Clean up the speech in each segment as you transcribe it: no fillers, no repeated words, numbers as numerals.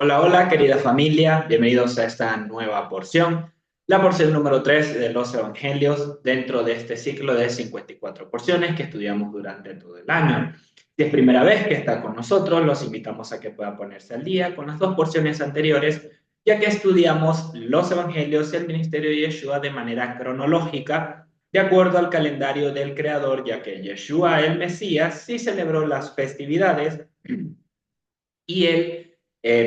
Hola, hola, querida familia, bienvenidos a esta nueva porción, la porción número 3 de los Evangelios dentro de este ciclo de 54 porciones que estudiamos durante todo el año. Si es primera vez que está con nosotros, los invitamos a que pueda ponerse al día con las dos porciones anteriores, ya que estudiamos los Evangelios y el ministerio de Yeshua de manera cronológica, de acuerdo al calendario del Creador, ya que Yeshua, el Mesías, sí celebró las festividades y él,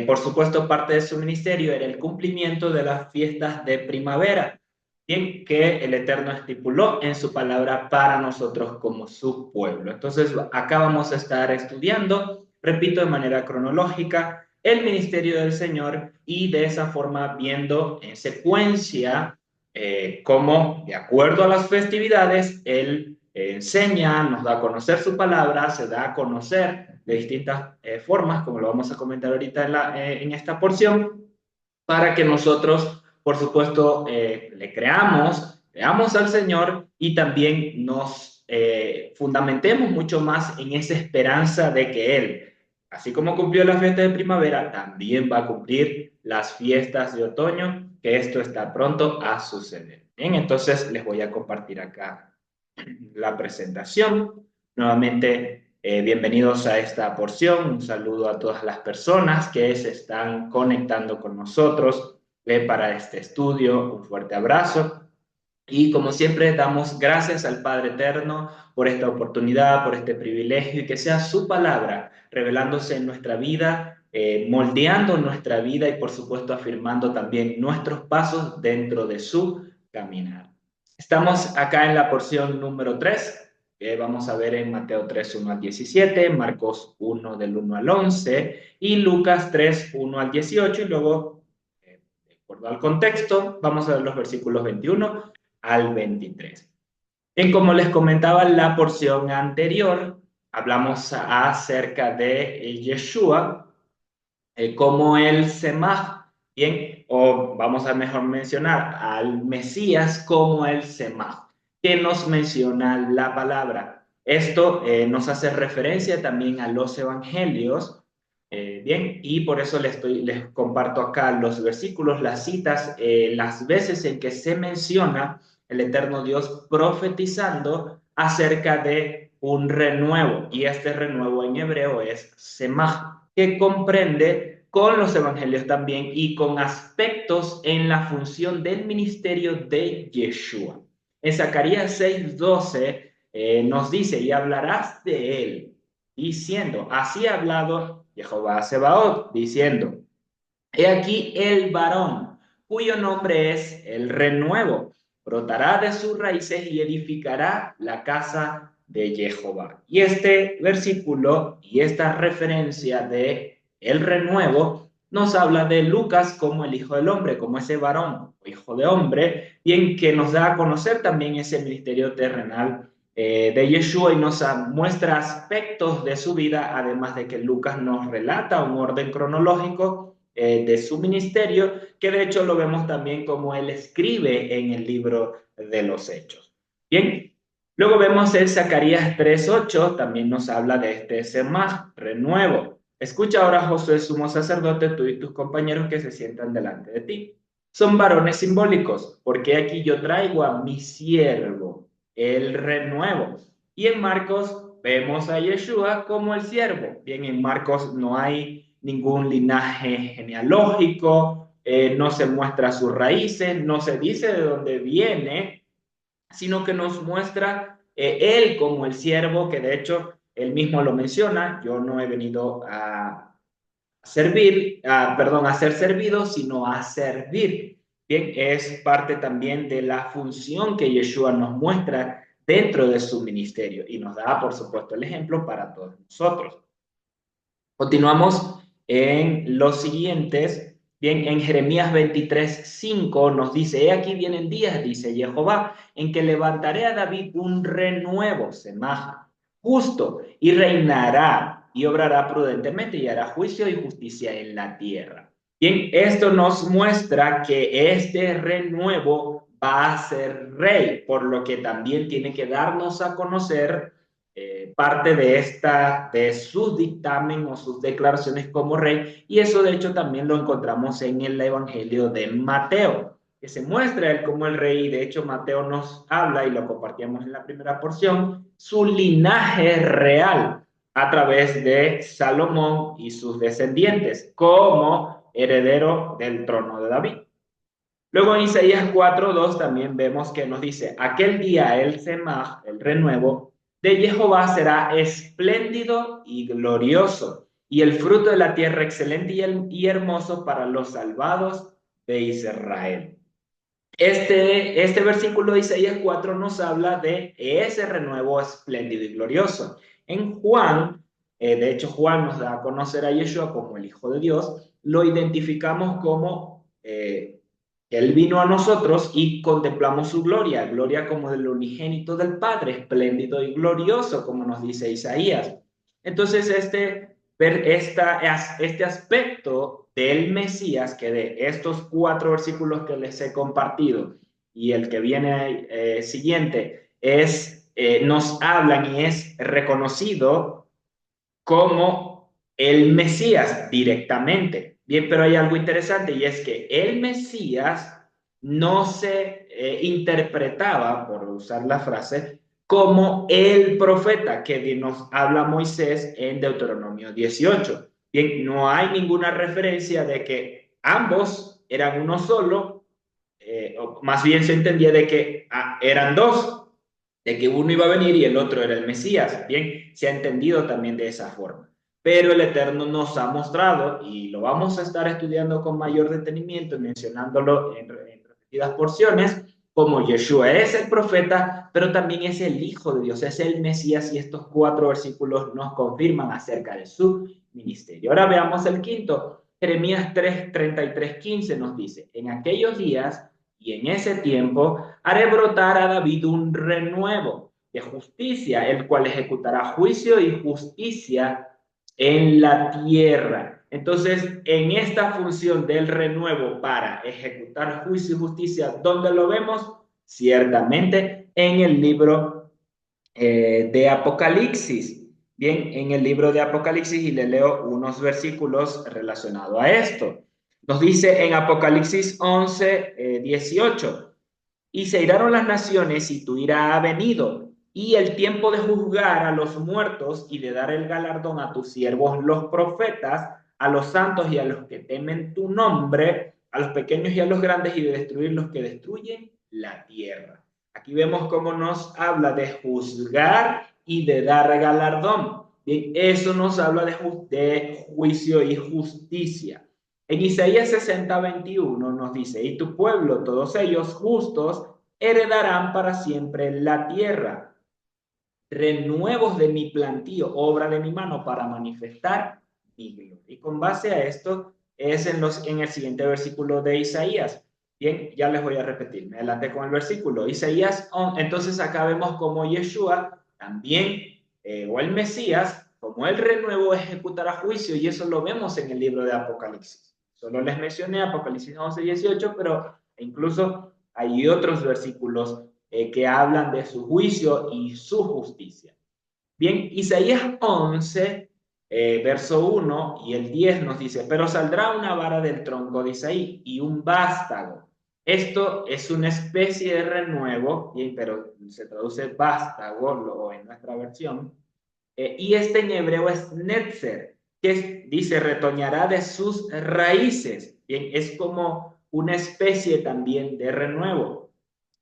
por supuesto, parte de su ministerio era el cumplimiento de las fiestas de primavera, bien que el Eterno estipuló en su palabra para nosotros como su pueblo. Entonces, acá vamos a estar estudiando, repito, de manera cronológica, el ministerio del Señor y de esa forma viendo en secuencia cómo, de acuerdo a las festividades, Él enseña, nos da a conocer su palabra, se da a conocer de distintas formas, como lo vamos a comentar ahorita en esta porción, para que nosotros, por supuesto, le creamos al Señor y también nos fundamentemos mucho más en esa esperanza de que Él, así como cumplió la fiesta de primavera, también va a cumplir las fiestas de otoño, que esto está pronto a suceder. Bien, entonces les voy a compartir acá la presentación. Nuevamente, bienvenidos a esta porción. Un saludo a todas las personas que se están conectando con nosotros para este estudio. Un fuerte abrazo. Y como siempre, damos gracias al Padre Eterno por esta oportunidad, por este privilegio y que sea su palabra revelándose en nuestra vida, moldeando nuestra vida y por supuesto afirmando también nuestros pasos dentro de su caminar. Estamos acá en la porción número 3, que vamos a ver en Mateo 3, 1 al 17, Marcos 1 del 1 al 11 y Lucas 3, 1 al 18 y luego, de acuerdo al contexto, vamos a ver los versículos 21 al 23. Bien, como les comentaba en la porción anterior, hablamos acerca de Yeshua como el Semaj, bien, o vamos a mejor mencionar al Mesías como el Semaj, que nos menciona la palabra. Esto nos hace referencia también a los evangelios, bien, y por eso les comparto acá los versículos, las citas, las veces en que se menciona el eterno Dios profetizando acerca de un renuevo, y este renuevo en hebreo es semaj, que comprende con los evangelios también y con aspectos en la función del ministerio de Yeshua. En Zacarías 6:12 nos dice, y hablarás de él, diciendo, así ha hablado Jehová Sebaot, diciendo, he aquí el varón, cuyo nombre es el renuevo, brotará de sus raíces y edificará la casa de Jehová. Y este versículo y esta referencia de el renuevo nos habla de Lucas como el hijo del hombre, como ese varón, hijo de hombre, y en que nos da a conocer también ese ministerio terrenal de Yeshua y nos muestra aspectos de su vida, además de que Lucas nos relata un orden cronológico de su ministerio, que de hecho lo vemos también como él escribe en el libro de los Hechos. Bien, luego vemos en Zacarías 3:8, también nos habla de este semaj, renuevo. Escucha ahora, Josué, sumo sacerdote, tú y tus compañeros que se sientan delante de ti. Son varones simbólicos, porque aquí yo traigo a mi siervo, el renuevo. Y en Marcos vemos a Yeshua como el siervo. Bien, en Marcos no hay ningún linaje genealógico, no se muestra sus raíces, no se dice de dónde viene, sino que nos muestra él como el siervo, que de hecho él mismo lo menciona, yo no he venido a servir, perdón, a ser servido, sino a servir. Bien, es parte también de la función que Yeshua nos muestra dentro de su ministerio y nos da, por supuesto, el ejemplo para todos nosotros. Continuamos en los siguientes. Bien, en Jeremías 23:5 nos dice, he aquí vienen días, dice Jehová, en que levantaré a David un renuevo, semaja, justo, y reinará y obrará prudentemente y hará juicio y justicia en la tierra. Bien, esto nos muestra que este renuevo va a ser rey, por lo que también tiene que darnos a conocer parte de su dictamen o sus declaraciones como rey, y eso de hecho también lo encontramos en el Evangelio de Mateo, que se muestra él como el rey, y de hecho Mateo nos habla, y lo compartíamos en la primera porción, su linaje real a través de Salomón y sus descendientes como heredero del trono de David. Luego en Isaías 4:2 también vemos que nos dice, aquel día el Semaj, el renuevo, de Jehová será espléndido y glorioso, y el fruto de la tierra excelente y hermoso para los salvados de Israel. Este versículo de Isaías 4 nos habla de ese renuevo espléndido y glorioso. En Juan, de hecho Juan nos da a conocer a Yeshua como el Hijo de Dios, lo identificamos como Él vino a nosotros y contemplamos su gloria, gloria como del unigénito del Padre, espléndido y glorioso, como nos dice Isaías. Entonces, este aspecto del Mesías, que de estos 4 versículos que les he compartido y el que viene siguiente, nos hablan y es reconocido como el Mesías directamente. Bien, pero hay algo interesante y es que el Mesías no se interpretaba, por usar la frase, como el profeta que nos habla Moisés en Deuteronomio 18. Bien, no hay ninguna referencia de que ambos eran uno solo, o más bien se entendía de que eran dos, de que uno iba a venir y el otro era el Mesías. Bien, se ha entendido también de esa forma. Pero el Eterno nos ha mostrado, y lo vamos a estar estudiando con mayor detenimiento, mencionándolo en repetidas porciones, como Yeshua es el profeta, pero también es el Hijo de Dios, es el Mesías, y estos 4 versículos nos confirman acerca de su ministerio. Ahora veamos el quinto. Jeremías 3:33-15 nos dice, en aquellos días y en ese tiempo haré brotar a David un renuevo de justicia, el cual ejecutará juicio y justicia en la tierra. Entonces, en esta función del renuevo para ejecutar juicio y justicia, ¿dónde lo vemos? Ciertamente en el libro de Apocalipsis. Bien, en el libro de Apocalipsis, y le leo unos versículos relacionados a esto. Nos dice en Apocalipsis 11:18, y se iraron las naciones y tu ira ha venido, y el tiempo de juzgar a los muertos y de dar el galardón a tus siervos los profetas, a los santos y a los que temen tu nombre, a los pequeños y a los grandes, y de destruir los que destruyen la tierra. Aquí vemos cómo nos habla de juzgar y de dar galardón. Bien, eso nos habla de juicio y justicia. En Isaías 60:21 nos dice, y tu pueblo, todos ellos justos, heredarán para siempre la tierra. Renuevos de mi plantío, obra de mi mano, para manifestar mi gloria. Y con base a esto es en el siguiente versículo de Isaías. Bien, ya les voy a repetir, me adelanté con el versículo. Isaías, entonces acá vemos como Yeshua también, o el Mesías, como el renuevo ejecutará juicio, y eso lo vemos en el libro de Apocalipsis. Solo les mencioné Apocalipsis 11:18, pero incluso hay otros versículos que hablan de su juicio y su justicia. Bien, Isaías 11, verso 1 y el 10 nos dice, pero saldrá una vara del tronco de Isaí y un vástago. Esto es una especie de renuevo, bien, pero se traduce vástago en nuestra versión, y este en hebreo es netzer, dice retoñará de sus raíces. Bien, es como una especie también de renuevo.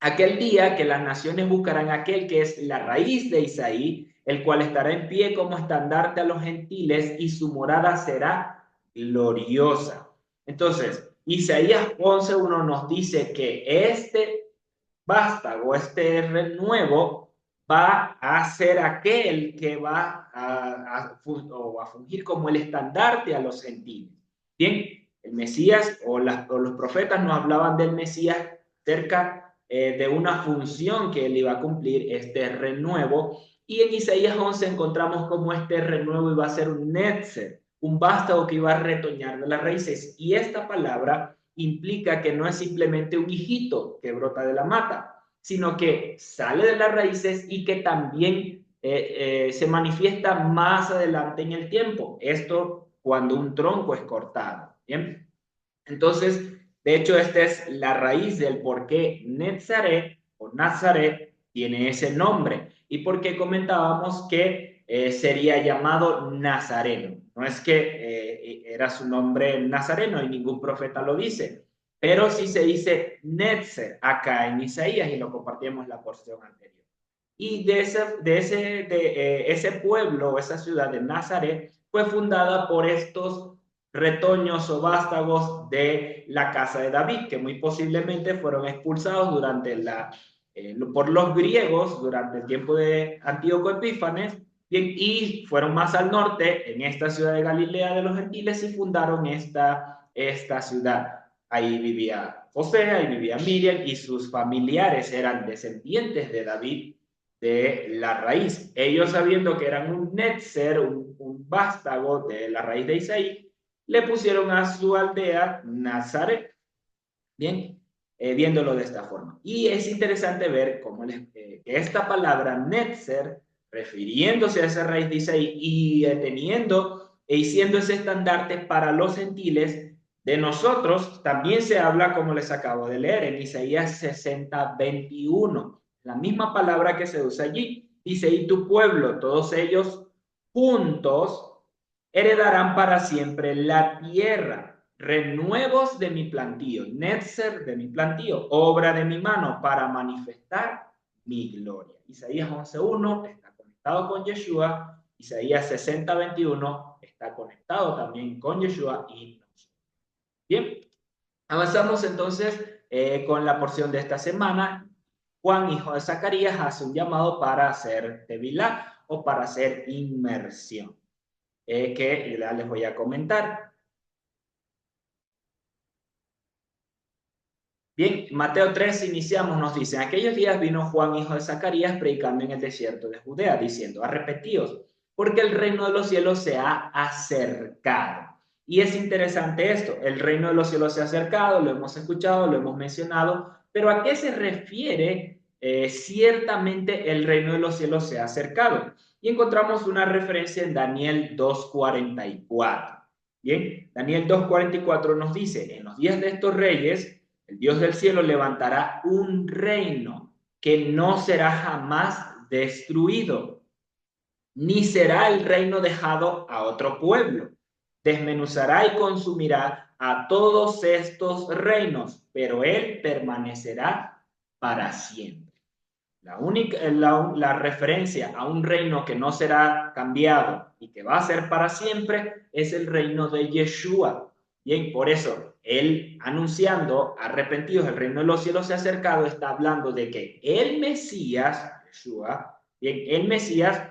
Aquel día que las naciones buscarán aquel que es la raíz de Isaí, el cual estará en pie como estandarte a los gentiles, y su morada será gloriosa. Entonces, Isaías 11:1 nos dice que este vástago, este renuevo, va a ser aquel que va a fungir como el estandarte a los gentiles. Bien, el Mesías o los profetas nos hablaban del Mesías cerca de una función que él iba a cumplir, este renuevo, y en Isaías 11 encontramos como este renuevo iba a ser un netzer, un vástago que iba a retoñar de las raíces, y esta palabra implica que no es simplemente un hijito que brota de la mata, sino que sale de las raíces y que también se manifiesta más adelante en el tiempo. Esto cuando un tronco es cortado. Bien. Entonces, de hecho, esta es la raíz del por qué Netzaret o Nazaret tiene ese nombre y por qué comentábamos que sería llamado Nazareno. No es que era su nombre Nazareno y ningún profeta lo dice, pero sí se dice Netzer acá en Isaías y lo compartimos en la porción anterior. Y ese pueblo o esa ciudad de Nazaret fue fundada por estos retoños o vástagos de la casa de David, que muy posiblemente fueron expulsados por los griegos durante el tiempo de Antíoco Epífanes, y fueron más al norte, en esta ciudad de Galilea de los Gentiles, y fundaron esta ciudad. Ahí vivía José, ahí vivía Miriam, y sus familiares eran descendientes de David, de la raíz. Ellos, sabiendo que eran un netzer, un vástago de la raíz de Isaí, le pusieron a su aldea Nazaret. Bien, viéndolo de esta forma. Y es interesante ver cómo esta palabra netzer, refiriéndose a esa raíz de Isaí y teniendo y siendo ese estandarte para los gentiles, de nosotros también se habla, como les acabo de leer, en Isaías 60:21, la misma palabra que se usa allí. Dice, y tu pueblo, todos ellos juntos, heredarán para siempre la tierra, renuevos de mi plantío, netzer de mi plantío, obra de mi mano para manifestar mi gloria. Isaías 11:1 está conectado con Yeshua, Isaías 60:21 está conectado también con Yeshua y nosotros. Bien, avanzamos entonces con la porción de esta semana. Juan, hijo de Zacarías, hace un llamado para hacer tevilá o para hacer inmersión, que ya les voy a comentar. Bien, Mateo 3 iniciamos, nos dice, en aquellos días vino Juan, hijo de Zacarías, predicando en el desierto de Judea, diciendo, arrepentíos, porque el reino de los cielos se ha acercado. Y es interesante esto, el reino de los cielos se ha acercado, lo hemos escuchado, lo hemos mencionado, pero ¿a qué se refiere ciertamente el reino de los cielos se ha acercado? Y encontramos una referencia en Daniel 2:44. Bien, Daniel 2:44 nos dice, en los días de estos reyes, el Dios del cielo levantará un reino que no será jamás destruido, ni será el reino dejado a otro pueblo. Desmenuzará y consumirá a todos estos reinos, pero él permanecerá para siempre. La referencia a un reino que no será cambiado y que va a ser para siempre es el reino de Yeshua. Bien, por eso, él anunciando, arrepentidos, el reino de los cielos se ha acercado, está hablando de que el Mesías, Yeshua, bien, el Mesías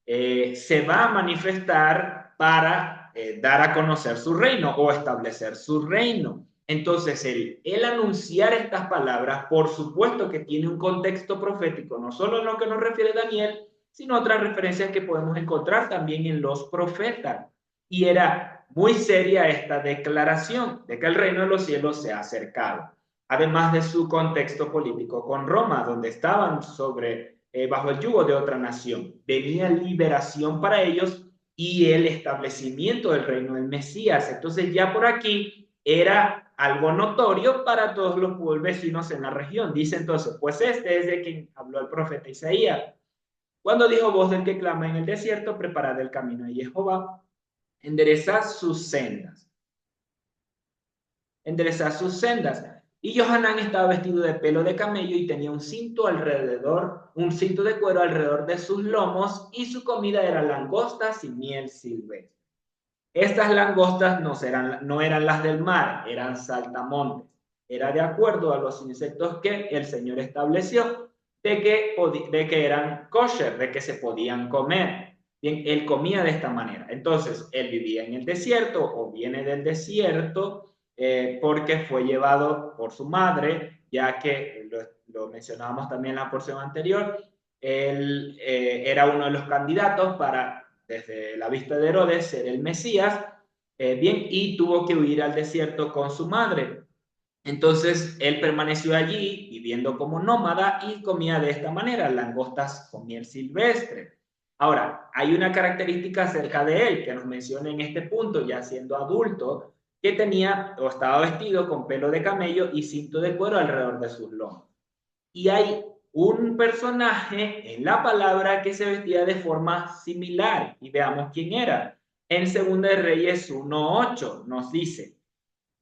se va a manifestar para dar a conocer su reino o establecer su reino. Entonces, el anunciar estas palabras, por supuesto que tiene un contexto profético, no solo en lo que nos refiere Daniel, sino otras referencias que podemos encontrar también en los profetas. Y era muy seria esta declaración de que el reino de los cielos se ha acercado, además de su contexto político con Roma, donde estaban bajo el yugo de otra nación. Venía liberación para ellos y el establecimiento del reino del Mesías. Entonces ya por aquí era algo notorio para todos los vecinos en la región. Dice entonces, pues este es de quien habló el profeta Isaías. Cuando dijo, voz del que clama en el desierto, preparad el camino de Jehová, enderezad sus sendas. Enderezad sus sendas. Y Johanán estaba vestido de pelo de camello y tenía un cinto de cuero alrededor de sus lomos, y su comida era langostas y miel silvestre. Estas langostas no eran las del mar, eran saltamontes. Era de acuerdo a los insectos que el Señor estableció de que eran kosher, de que se podían comer. Bien, él comía de esta manera. Entonces, él vivía en el desierto o viene del desierto porque fue llevado por su madre, ya que lo mencionábamos también en la porción anterior. Él era uno de los candidatos para, desde la vista de Herodes, ser el Mesías, bien, y tuvo que huir al desierto con su madre. Entonces él permaneció allí viviendo como nómada y comía de esta manera, langostas con miel silvestre. Ahora, hay una característica acerca de él que nos menciona en este punto, ya siendo adulto, que tenía o estaba vestido con pelo de camello y cinto de cuero alrededor de sus lomos. Y hay un personaje en la palabra que se vestía de forma similar. Y veamos quién era. En 2 de Reyes 1:8 nos dice,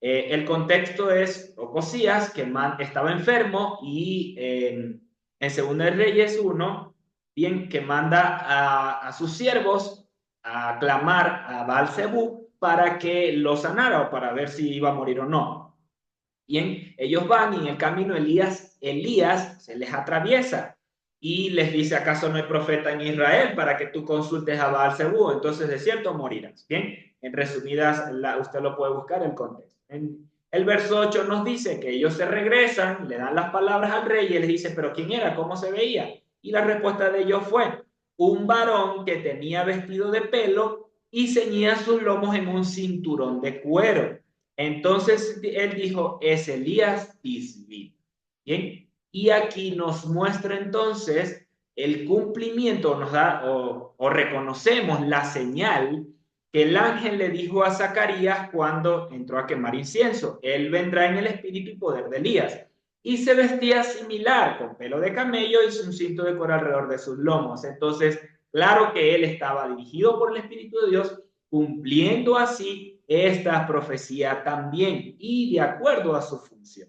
el contexto es Ocosías, que estaba enfermo, y en 2 de Reyes 1, bien, que manda a sus siervos a clamar a Baal-Zebú para que lo sanara o para ver si iba a morir o no. Bien, ellos van y en el camino Elías se les atraviesa y les dice, ¿acaso no hay profeta en Israel para que tú consultes a Baal-Zebú? Entonces, de cierto, morirás. Bien, en resumidas, usted lo puede buscar el contexto. En el verso 8 nos dice que ellos se regresan, le dan las palabras al rey y él les dice, ¿pero quién era? ¿Cómo se veía? Y la respuesta de ellos fue, un varón que tenía vestido de pelo y ceñía sus lomos en un cinturón de cuero. Entonces él dijo, es Elías Tisbit. Bien, y aquí nos muestra entonces el cumplimiento, nos da o reconocemos la señal que el ángel le dijo a Zacarías cuando entró a quemar incienso. Él vendrá en el espíritu y poder de Elías. Y se vestía similar, con pelo de camello y un cinto de cuero alrededor de sus lomos. Entonces, claro que él estaba dirigido por el Espíritu de Dios, cumpliendo así esta profecía también y de acuerdo a su función.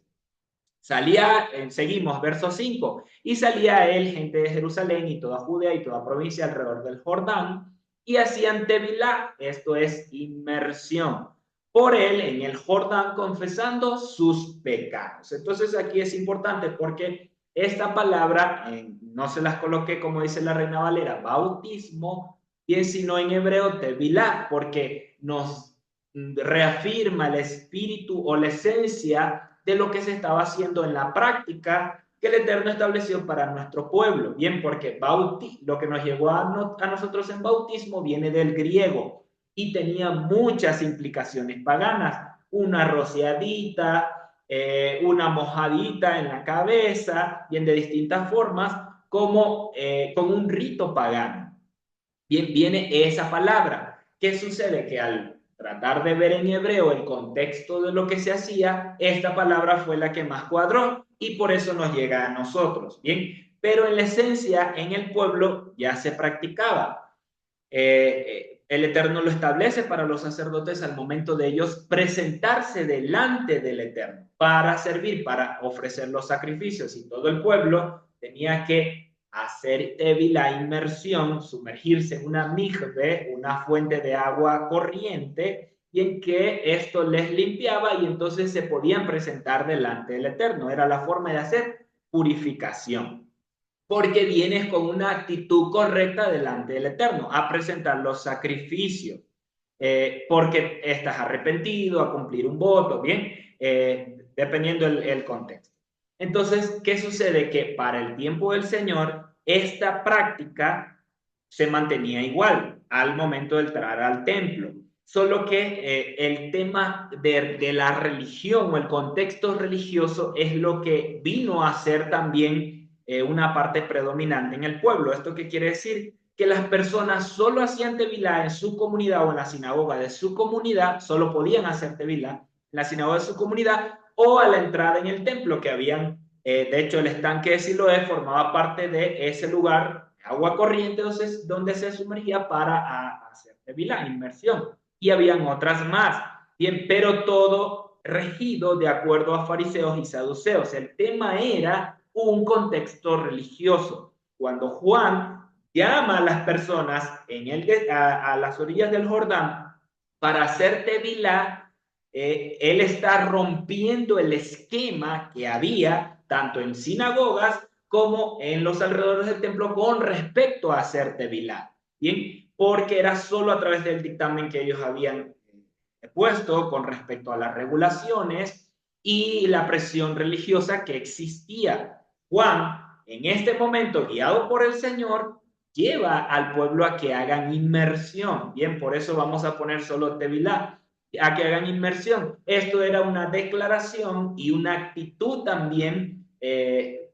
Salía, seguimos, verso 5, y salía él, gente de Jerusalén y toda Judea y toda provincia alrededor del Jordán, y hacían tevilá, esto es inmersión, por él en el Jordán confesando sus pecados. Entonces aquí es importante porque esta palabra, no se las coloqué como dice la Reina Valera, bautismo, bien sino en hebreo tevilá, porque nos reafirma el espíritu o la esencia de lo que se estaba haciendo en la práctica que el Eterno estableció para nuestro pueblo. Bien, porque lo que nos llevó a nosotros en bautismo viene del griego y tenía muchas implicaciones paganas. Una rociadita, una mojadita en la cabeza, bien de distintas formas, como con un rito pagano. Bien, viene esa palabra. ¿Qué sucede? Que al tratar de ver en hebreo el contexto de lo que se hacía, esta palabra fue la que más cuadró y por eso nos llega a nosotros. Bien, pero en la esencia, en el pueblo ya se practicaba. El Eterno lo establece para los sacerdotes al momento de ellos presentarse delante del Eterno para servir, para ofrecer los sacrificios y todo el pueblo tenía que hacer la inmersión, sumergirse en una migbe, una fuente de agua corriente, y en que esto les limpiaba y entonces se podían presentar delante del Eterno. Era la forma de hacer purificación porque vienes con una actitud correcta delante del Eterno, a presentar los sacrificios, porque estás arrepentido, a cumplir un voto, bien, dependiendo el contexto. Entonces, ¿qué sucede? Que para el tiempo del Señor, esta práctica se mantenía igual al momento de entrar al templo. Solo que el tema de la religión o el contexto religioso es lo que vino a ser también una parte predominante en el pueblo. ¿Esto qué quiere decir? Que las personas solo hacían tevilá en su comunidad o en la sinagoga de su comunidad, solo podían hacer tevilá en la sinagoga de su comunidad o a la entrada en el templo que habían, de hecho el estanque de Siloé formaba parte de ese lugar, agua corriente donde se sumergía para hacer tevilá, inmersión. Y habían otras más, bien, pero todo regido de acuerdo a fariseos y saduceos. El tema era un contexto religioso. Cuando Juan llama a las personas a las orillas del Jordán para hacer tevilá, él está rompiendo el esquema que había tanto en sinagogas como en los alrededores del templo con respecto a hacer tevilá. Bien, porque era solo a través del dictamen que ellos habían puesto con respecto a las regulaciones y la presión religiosa que existía. Juan, en este momento, guiado por el Señor, lleva al pueblo a que hagan inmersión. Bien, por eso vamos a poner solo Tevilá, a que hagan inmersión. Esto era una declaración y una actitud también de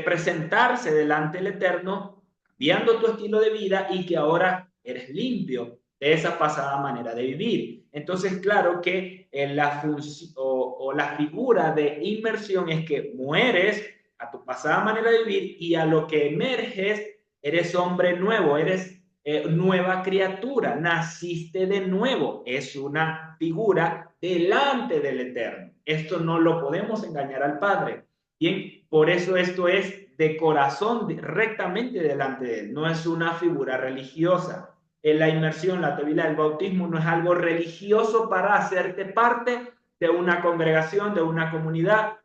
presentarse delante del Eterno cambiando tu estilo de vida y que ahora eres limpio de esa pasada manera de vivir. Entonces, claro que la figura de inmersión es que mueres a tu pasada manera de vivir y a lo que emerges, eres hombre nuevo, eres nueva criatura, naciste de nuevo. Es una figura delante del Eterno. Esto no lo podemos engañar al Padre. Bien, por eso esto es de corazón, rectamente delante de Él. No es una figura religiosa. En la inmersión, la tevilá, el bautismo no es algo religioso para hacerte parte de una congregación, de una comunidad,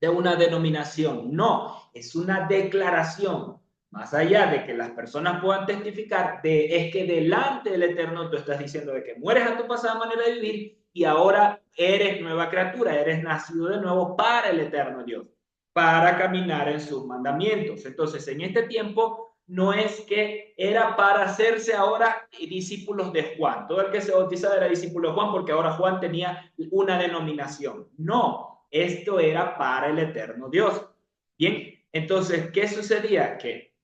de una denominación. No, es una declaración. Más allá de que las personas puedan testificar, es que delante del Eterno tú estás diciendo de que mueres a tu pasada manera de vivir y ahora eres nueva criatura, eres nacido de nuevo para el Eterno Dios, para caminar en sus mandamientos. Entonces, en este tiempo no es que era para hacerse ahora discípulos de Juan. Todo el que se bautizaba era discípulo de Juan porque ahora Juan tenía una denominación. No, esto era para el Eterno Dios. Bien, entonces, ¿qué sucedía? Que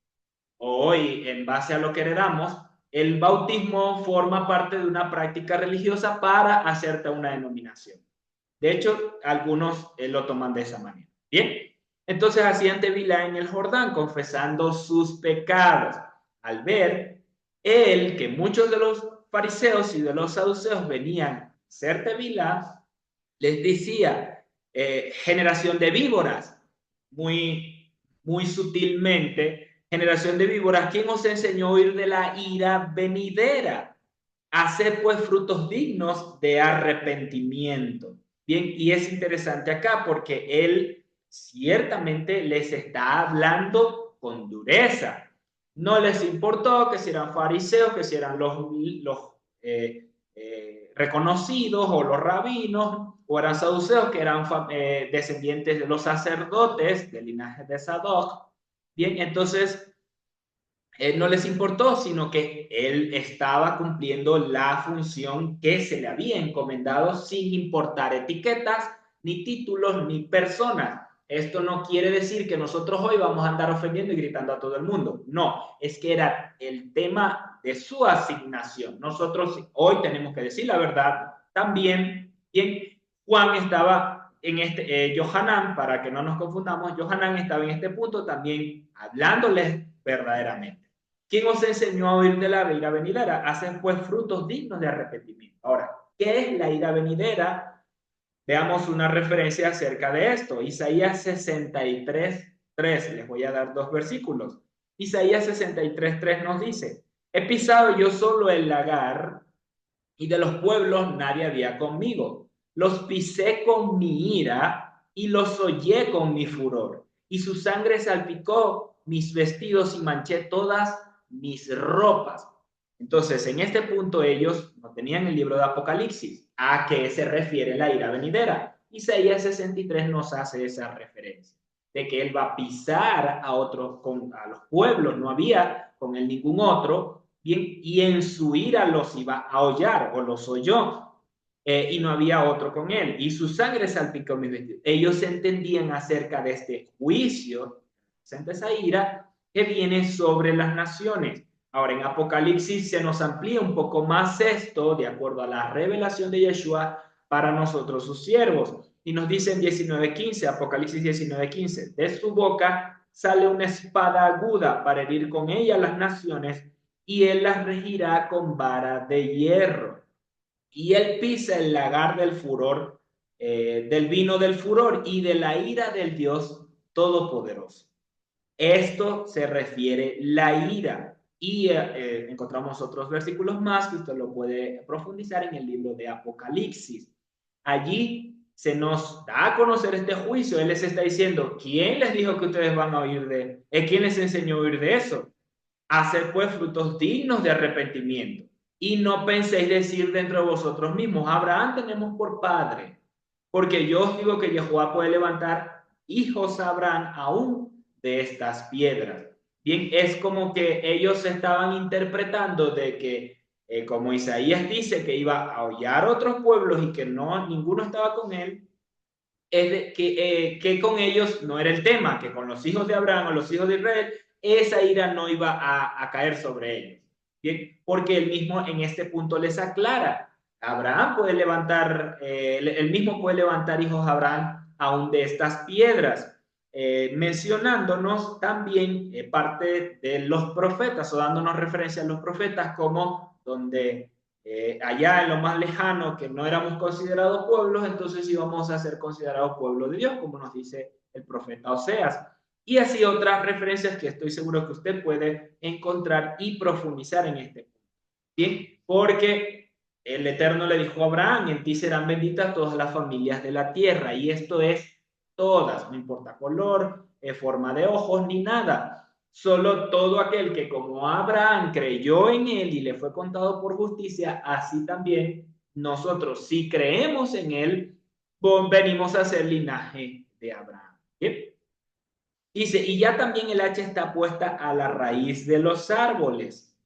hoy, en base a lo que heredamos, el bautismo forma parte de una práctica religiosa para hacerte una denominación. De hecho, algunos lo toman de esa manera. Bien, entonces hacían tevilá en el Jordán, confesando sus pecados. Al ver él que muchos de los fariseos y de los saduceos venían a hacer tevilá, les decía, generación de víboras, muy sutilmente, generación de víboras, ¿quién os enseñó a huir de la ira venidera? Hacer pues frutos dignos de arrepentimiento. Bien, y es interesante acá porque él ciertamente les está hablando con dureza. No les importó que si eran fariseos, que si eran los reconocidos o los rabinos, o eran saduceos, que eran descendientes de los sacerdotes del linaje de Sadoc. Bien, entonces no les importó, sino que él estaba cumpliendo la función que se le había encomendado sin importar etiquetas, ni títulos, ni personas. Esto no quiere decir que nosotros hoy vamos a andar ofendiendo y gritando a todo el mundo. No, es que era el tema de su asignación. Nosotros hoy tenemos que decir la verdad también. Bien, Juan estaba en Johanán, para que no nos confundamos, Johanán estaba en este punto también hablándoles verdaderamente. ¿Quién os enseñó a huir de la ira venidera? Hacen pues frutos dignos de arrepentimiento. Ahora, ¿qué es la ira venidera? Veamos una referencia acerca de esto. Isaías 63:3. Les voy a dar dos versículos. Isaías 63:3 nos dice: he pisado yo solo el lagar y de los pueblos nadie había conmigo. Los pisé con mi ira y los hollé con mi furor. Y su sangre salpicó mis vestidos y manché todas mis ropas. Entonces, en este punto ellos no tenían el libro de Apocalipsis. ¿A qué se refiere la ira venidera? Isaías 63 nos hace esa referencia de que él va a pisar a otros, a los pueblos, no había con él ningún otro, bien, y en su ira los iba a hollar o los holló. Y no había otro con él, y su sangre salpicó mis vestidos. Ellos entendían acerca de este juicio, esa ira que viene sobre las naciones. Ahora, en Apocalipsis se nos amplía un poco más esto, de acuerdo a la revelación de Yeshua para nosotros, sus siervos. Y nos dice en 19:15, Apocalipsis 19:15, de su boca sale una espada aguda para herir con ella las naciones, y él las regirá con vara de hierro. Y él pisa el lagar del furor, del vino del furor y de la ira del Dios Todopoderoso. Esto se refiere la ira. Y encontramos otros versículos más que usted lo puede profundizar en el libro de Apocalipsis. Allí se nos da a conocer este juicio. Él les está diciendo, ¿quién les dijo que ustedes van a oír de? ¿Quién les enseñó a oír de eso? Hacer pues frutos dignos de arrepentimiento. Y no penséis decir dentro de vosotros mismos, Abraham tenemos por padre, porque yo os digo que Jehová puede levantar hijos a Abraham aún de estas piedras. Bien, es como que ellos estaban interpretando de que, como Isaías dice, que iba a hollar otros pueblos y que no, ninguno estaba con él, es que con ellos no era el tema, que con los hijos de Abraham o los hijos de Israel esa ira no iba a caer sobre ellos. Bien, porque él mismo en este punto les aclara, Abraham puede levantar, él mismo puede levantar hijos a Abraham aún de estas piedras, mencionándonos también parte de los profetas o dándonos referencia a los profetas como donde allá en lo más lejano que no éramos considerados pueblos, entonces íbamos a ser considerados pueblo de Dios, como nos dice el profeta Oseas. Y así otras referencias que estoy seguro que usted puede encontrar y profundizar en este punto. Bien, porque el Eterno le dijo a Abraham, en ti serán benditas todas las familias de la tierra, y esto es todas, no importa color, forma de ojos ni nada. Solo todo aquel que como Abraham creyó en él y le fue contado por justicia, así también nosotros, si creemos en él, venimos a ser linaje de Abraham. ¿Bien? Dice, y ya también el hacha está puesta a la raíz de los árboles.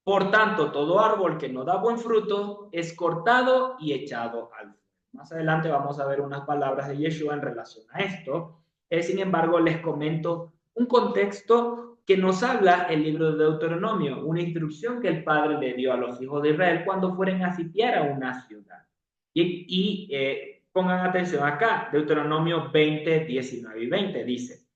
Por tanto, todo árbol que no da buen fruto es cortado y echado al fuego. Más adelante vamos a ver unas palabras de Yeshua en relación a esto. Sin embargo, les comento un contexto que nos habla el libro de Deuteronomio, una instrucción que el Padre le dio a los hijos de Israel cuando fueran a sitiar a una ciudad. Pongan atención acá, Deuteronomio 20, 19 y 20 dice,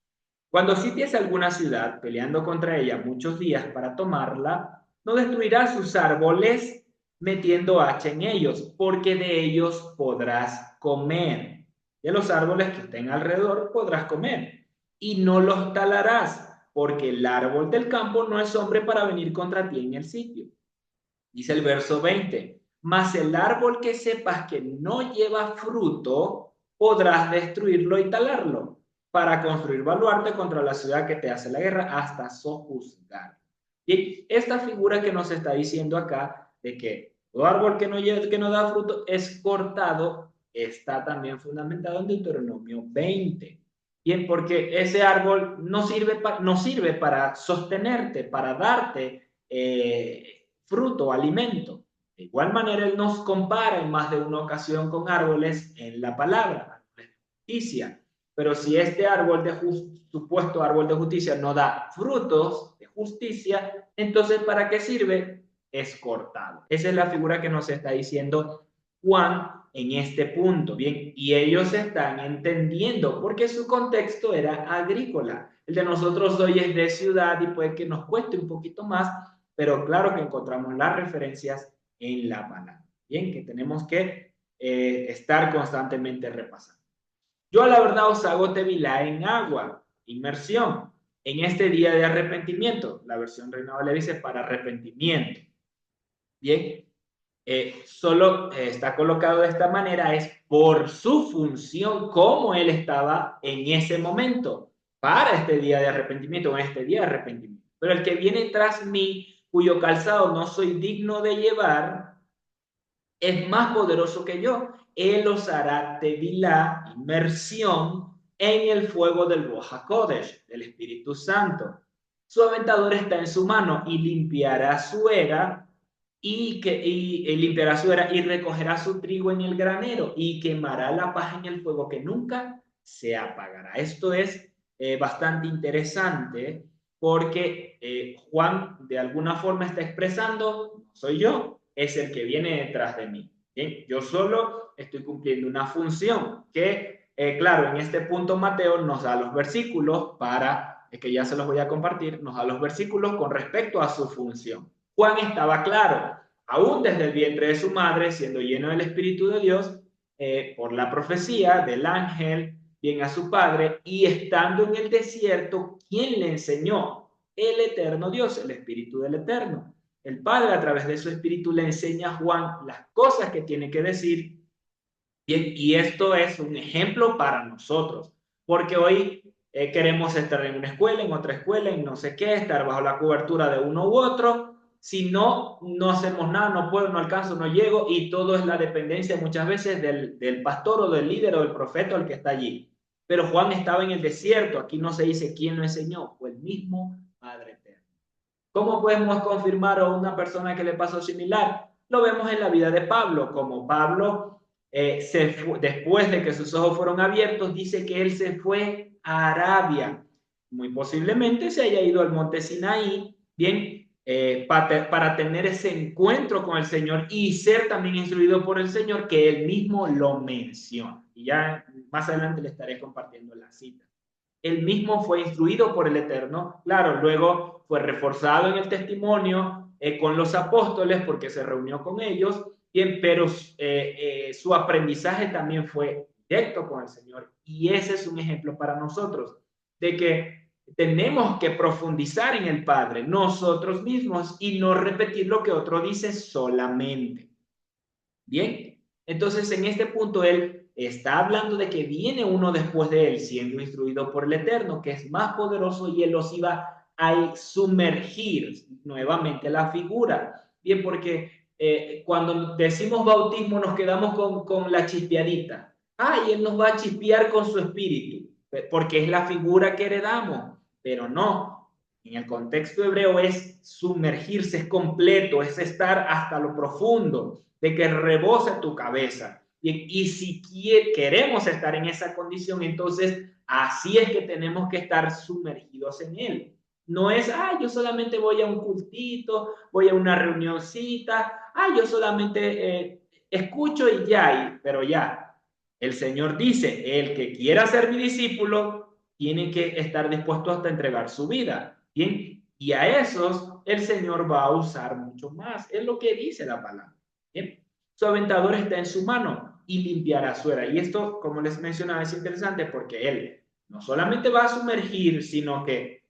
cuando sities alguna ciudad peleando contra ella muchos días para tomarla, no destruirás sus árboles metiendo hacha en ellos, porque de ellos podrás comer. De los árboles que estén alrededor podrás comer. Y no los talarás, porque el árbol del campo no es hombre para venir contra ti en el sitio. Dice el verso 20, mas el árbol que sepas que no lleva fruto, podrás destruirlo y talarlo para construir baluarte contra la ciudad que te hace la guerra hasta sojuzgar. Y esta figura que nos está diciendo acá de que todo árbol que no da fruto es cortado, está también fundamentado en Deuteronomio 20. Bien, porque ese árbol no sirve para sostenerte, para darte fruto, alimento. De igual manera, Él nos compara en más de una ocasión con árboles en la palabra, árboles de justicia. Pero si este árbol supuesto árbol de justicia no da frutos de justicia, entonces ¿para qué sirve? Es cortado. Esa es la figura que nos está diciendo Juan en este punto. Bien, y ellos están entendiendo porque su contexto era agrícola. El de nosotros hoy es de ciudad y puede que nos cueste un poquito más, pero claro que encontramos las referencias en la palabra. Bien, que tenemos que estar constantemente repasando. Yo a la verdad os hago tevilá en agua, inmersión, en este día de arrepentimiento. La versión Reina Valera dice para arrepentimiento. Bien, solo está colocado de esta manera, es por su función, como él estaba en ese momento, para este día de arrepentimiento, en este día de arrepentimiento. Pero el que viene tras mí, cuyo calzado no soy digno de llevar, es más poderoso que yo. Él os hará tevilá, inmersión, en el fuego del Ruach HaKodesh, del Espíritu Santo. Su aventador está en su mano y limpiará su era y limpiará su era y recogerá su trigo en el granero y quemará la paja en el fuego que nunca se apagará. Esto es bastante interesante porque Juan de alguna forma está expresando, no soy yo, es el que viene detrás de mí. Bien, yo solo estoy cumpliendo una función que, claro, en este punto Mateo nos da los versículos para, que ya se los voy a compartir, nos da los versículos con respecto a su función. Juan estaba claro, aún desde el vientre de su madre, siendo lleno del Espíritu de Dios, por la profecía del ángel, bien a su padre, y estando en el desierto, ¿quién le enseñó? El eterno Dios, el Espíritu del Eterno. El Padre a través de su Espíritu le enseña a Juan las cosas que tiene que decir. Bien, y esto es un ejemplo para nosotros, porque hoy queremos estar en una escuela, en otra escuela, en no sé qué, estar bajo la cobertura de uno u otro. Si no, no hacemos nada, no puedo, no alcanzo, no llego, y todo es la dependencia muchas veces del pastor o del líder o del profeta o el que está allí. Pero Juan estaba en el desierto, aquí no se dice quién lo enseñó, fue el mismo Padre Eterno. ¿Cómo podemos confirmar a una persona que le pasó similar? Lo vemos en la vida de Pablo, como Pablo después de que sus ojos fueron abiertos, dice que él se fue a Arabia muy posiblemente se haya ido al monte Sinaí, bien, para tener ese encuentro con el Señor y ser también instruido por el Señor, que él mismo lo menciona. Y ya más adelante le estaré compartiendo la cita. Él mismo fue instruido por el Eterno, claro, luego fue reforzado en el testimonio con los apóstoles porque se reunió con ellos, bien, pero su aprendizaje también fue directo con el Señor y ese es un ejemplo para nosotros de que tenemos que profundizar en el Padre nosotros mismos y no repetir lo que otro dice solamente. Bien, entonces en este punto él está hablando de que viene uno después de él siendo instruido por el Eterno, que es más poderoso y él los iba a sumergir nuevamente la figura. Bien, porque cuando decimos bautismo nos quedamos con la chispeadita. Ah, y él nos va a chispear con su espíritu, porque es la figura que heredamos, pero no. En el contexto hebreo es sumergirse, es completo, es estar hasta lo profundo de que rebose tu cabeza. Y si queremos estar en esa condición, entonces así es que tenemos que estar sumergidos en él. No es, yo solamente voy a un cultito, voy a una reunioncita, yo solamente escucho y ya, pero ya. El Señor dice, el que quiera ser mi discípulo, tiene que estar dispuesto hasta entregar su vida. Bien, y a esos el Señor va a usar mucho más. Es lo que dice la palabra. Bien, su aventador está en su mano y limpiará su era. Y esto, como les mencionaba, es interesante porque él no solamente va a sumergir, sino que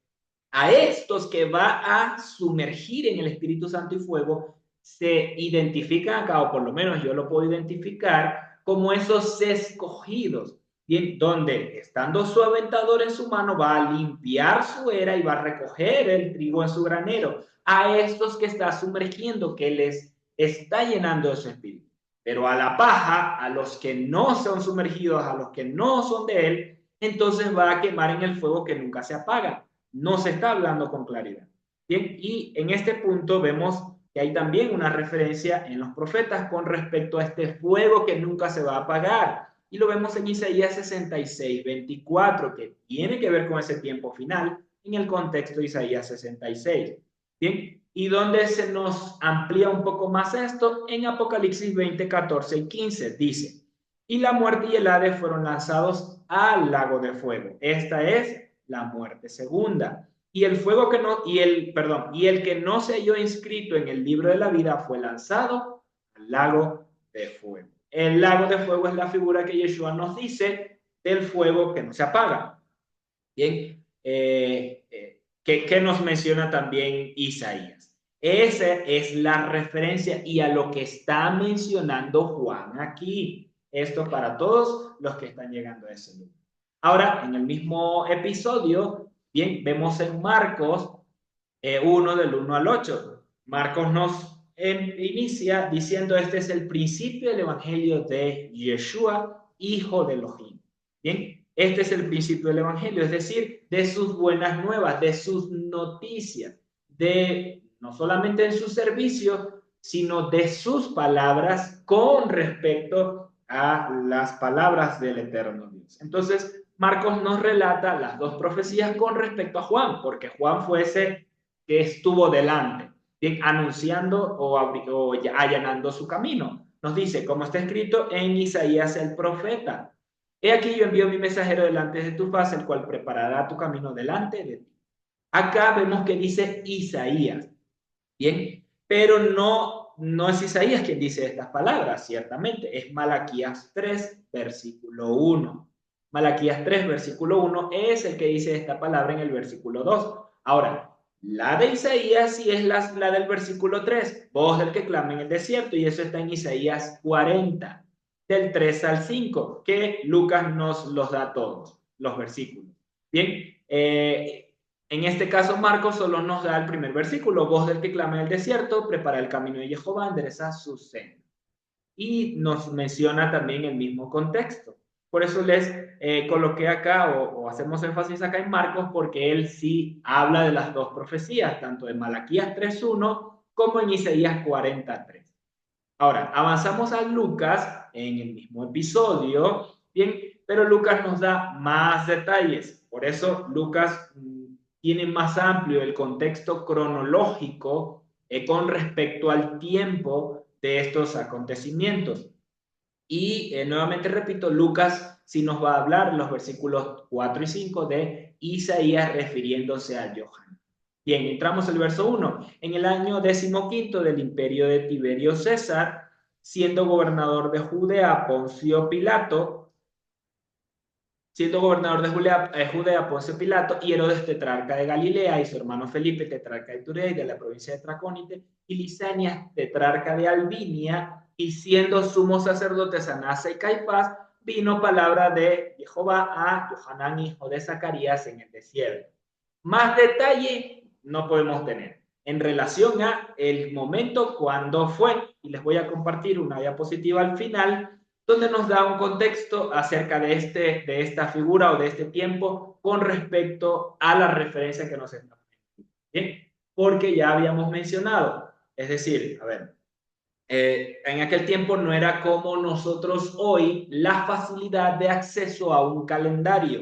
a estos que va a sumergir en el Espíritu Santo y fuego se identifican acá, o por lo menos yo lo puedo identificar como esos escogidos, bien, donde estando su aventador en su mano va a limpiar su era y va a recoger el trigo en su granero. A estos que está sumergiendo, que les está llenando de su espíritu. Pero a la paja, a los que no son sumergidos, a los que no son de él, entonces va a quemar en el fuego que nunca se apaga. No se está hablando con claridad. Bien, y en este punto vemos que hay también una referencia en los profetas con respecto a este fuego que nunca se va a apagar. Y lo vemos en Isaías 66, 24, que tiene que ver con ese tiempo final en el contexto de Isaías 66. Bien, y donde se nos amplía un poco más esto en Apocalipsis 20, 14 y 15. Dice, y la muerte y el Hades fueron lanzados al lago de fuego. Esta es la muerte segunda. Y el fuego que no, y el que no se halló inscrito en el libro de la vida fue lanzado al lago de fuego. El lago de fuego es la figura que Yeshua nos dice del fuego que no se apaga. Bien, que nos menciona también Isaías. Esa es la referencia y a lo que está mencionando Juan aquí. Esto para todos los que están llegando a ese lugar. Ahora, en el mismo episodio, bien, vemos en Marcos 1 del 1 al 8. Marcos nos inicia diciendo, este es el principio del evangelio de Yeshua, hijo de Elohim. Bien, este es el principio del evangelio, es decir, de sus buenas nuevas, de sus noticias, de no solamente en su servicio, sino de sus palabras con respecto a las palabras del eterno Dios. Entonces, Marcos nos relata las dos profecías con respecto a Juan, porque Juan fue ese que estuvo delante, bien, anunciando o allanando su camino. Nos dice, como está escrito en Isaías el profeta, he aquí yo envío mi mensajero delante de tu faz, el cual preparará tu camino delante de ti. Acá vemos que dice Isaías, bien, pero no es Isaías quien dice estas palabras, ciertamente, es Malaquías 3, versículo 1. Malaquías 3, versículo 1 es el que dice esta palabra en el versículo 2. Ahora, la de Isaías sí es la del versículo 3, voz del que clama en el desierto, y eso está en Isaías 40, del 3 al 5, que Lucas nos los da todos, los versículos. Bien, en este caso, Marcos solo nos da el primer versículo, voz del que clama en el desierto, prepara el camino de Jehová, endereza su senda. Y nos menciona también el mismo contexto. Por eso les coloqué acá o hacemos énfasis acá en Marcos, porque él sí habla de las dos profecías, tanto en Malaquías 3.1 como en Isaías 43. Ahora, avanzamos a Lucas en el mismo episodio, bien, pero Lucas nos da más detalles. Por eso Lucas tiene más amplio el contexto cronológico con respecto al tiempo de estos acontecimientos. Y nuevamente repito, Lucas sí nos va a hablar en los versículos 4 y 5 de Isaías refiriéndose a Johan. Bien, entramos al verso 1. En el año 15 del imperio de Tiberio César, siendo gobernador de Judea Poncio Pilato, Poncio Pilato, y Herodes tetrarca de Galilea, y su hermano Felipe tetrarca de Iturea y de la provincia de Tracónite, y Lisanias tetrarca de Albinia, y siendo sumos sacerdotes Anás y Caifás, vino palabra de Jehová a Johanán, hijo de Zacarías, en el desierto. Más detalle no podemos tener en relación a el momento cuando fue, y les voy a compartir una diapositiva al final donde nos da un contexto acerca de esta figura o de este tiempo con respecto a la referencia que nos está poniendo. ¿Bien? Porque ya habíamos mencionado, es decir, a ver, en aquel tiempo no era como nosotros hoy la facilidad de acceso a un calendario,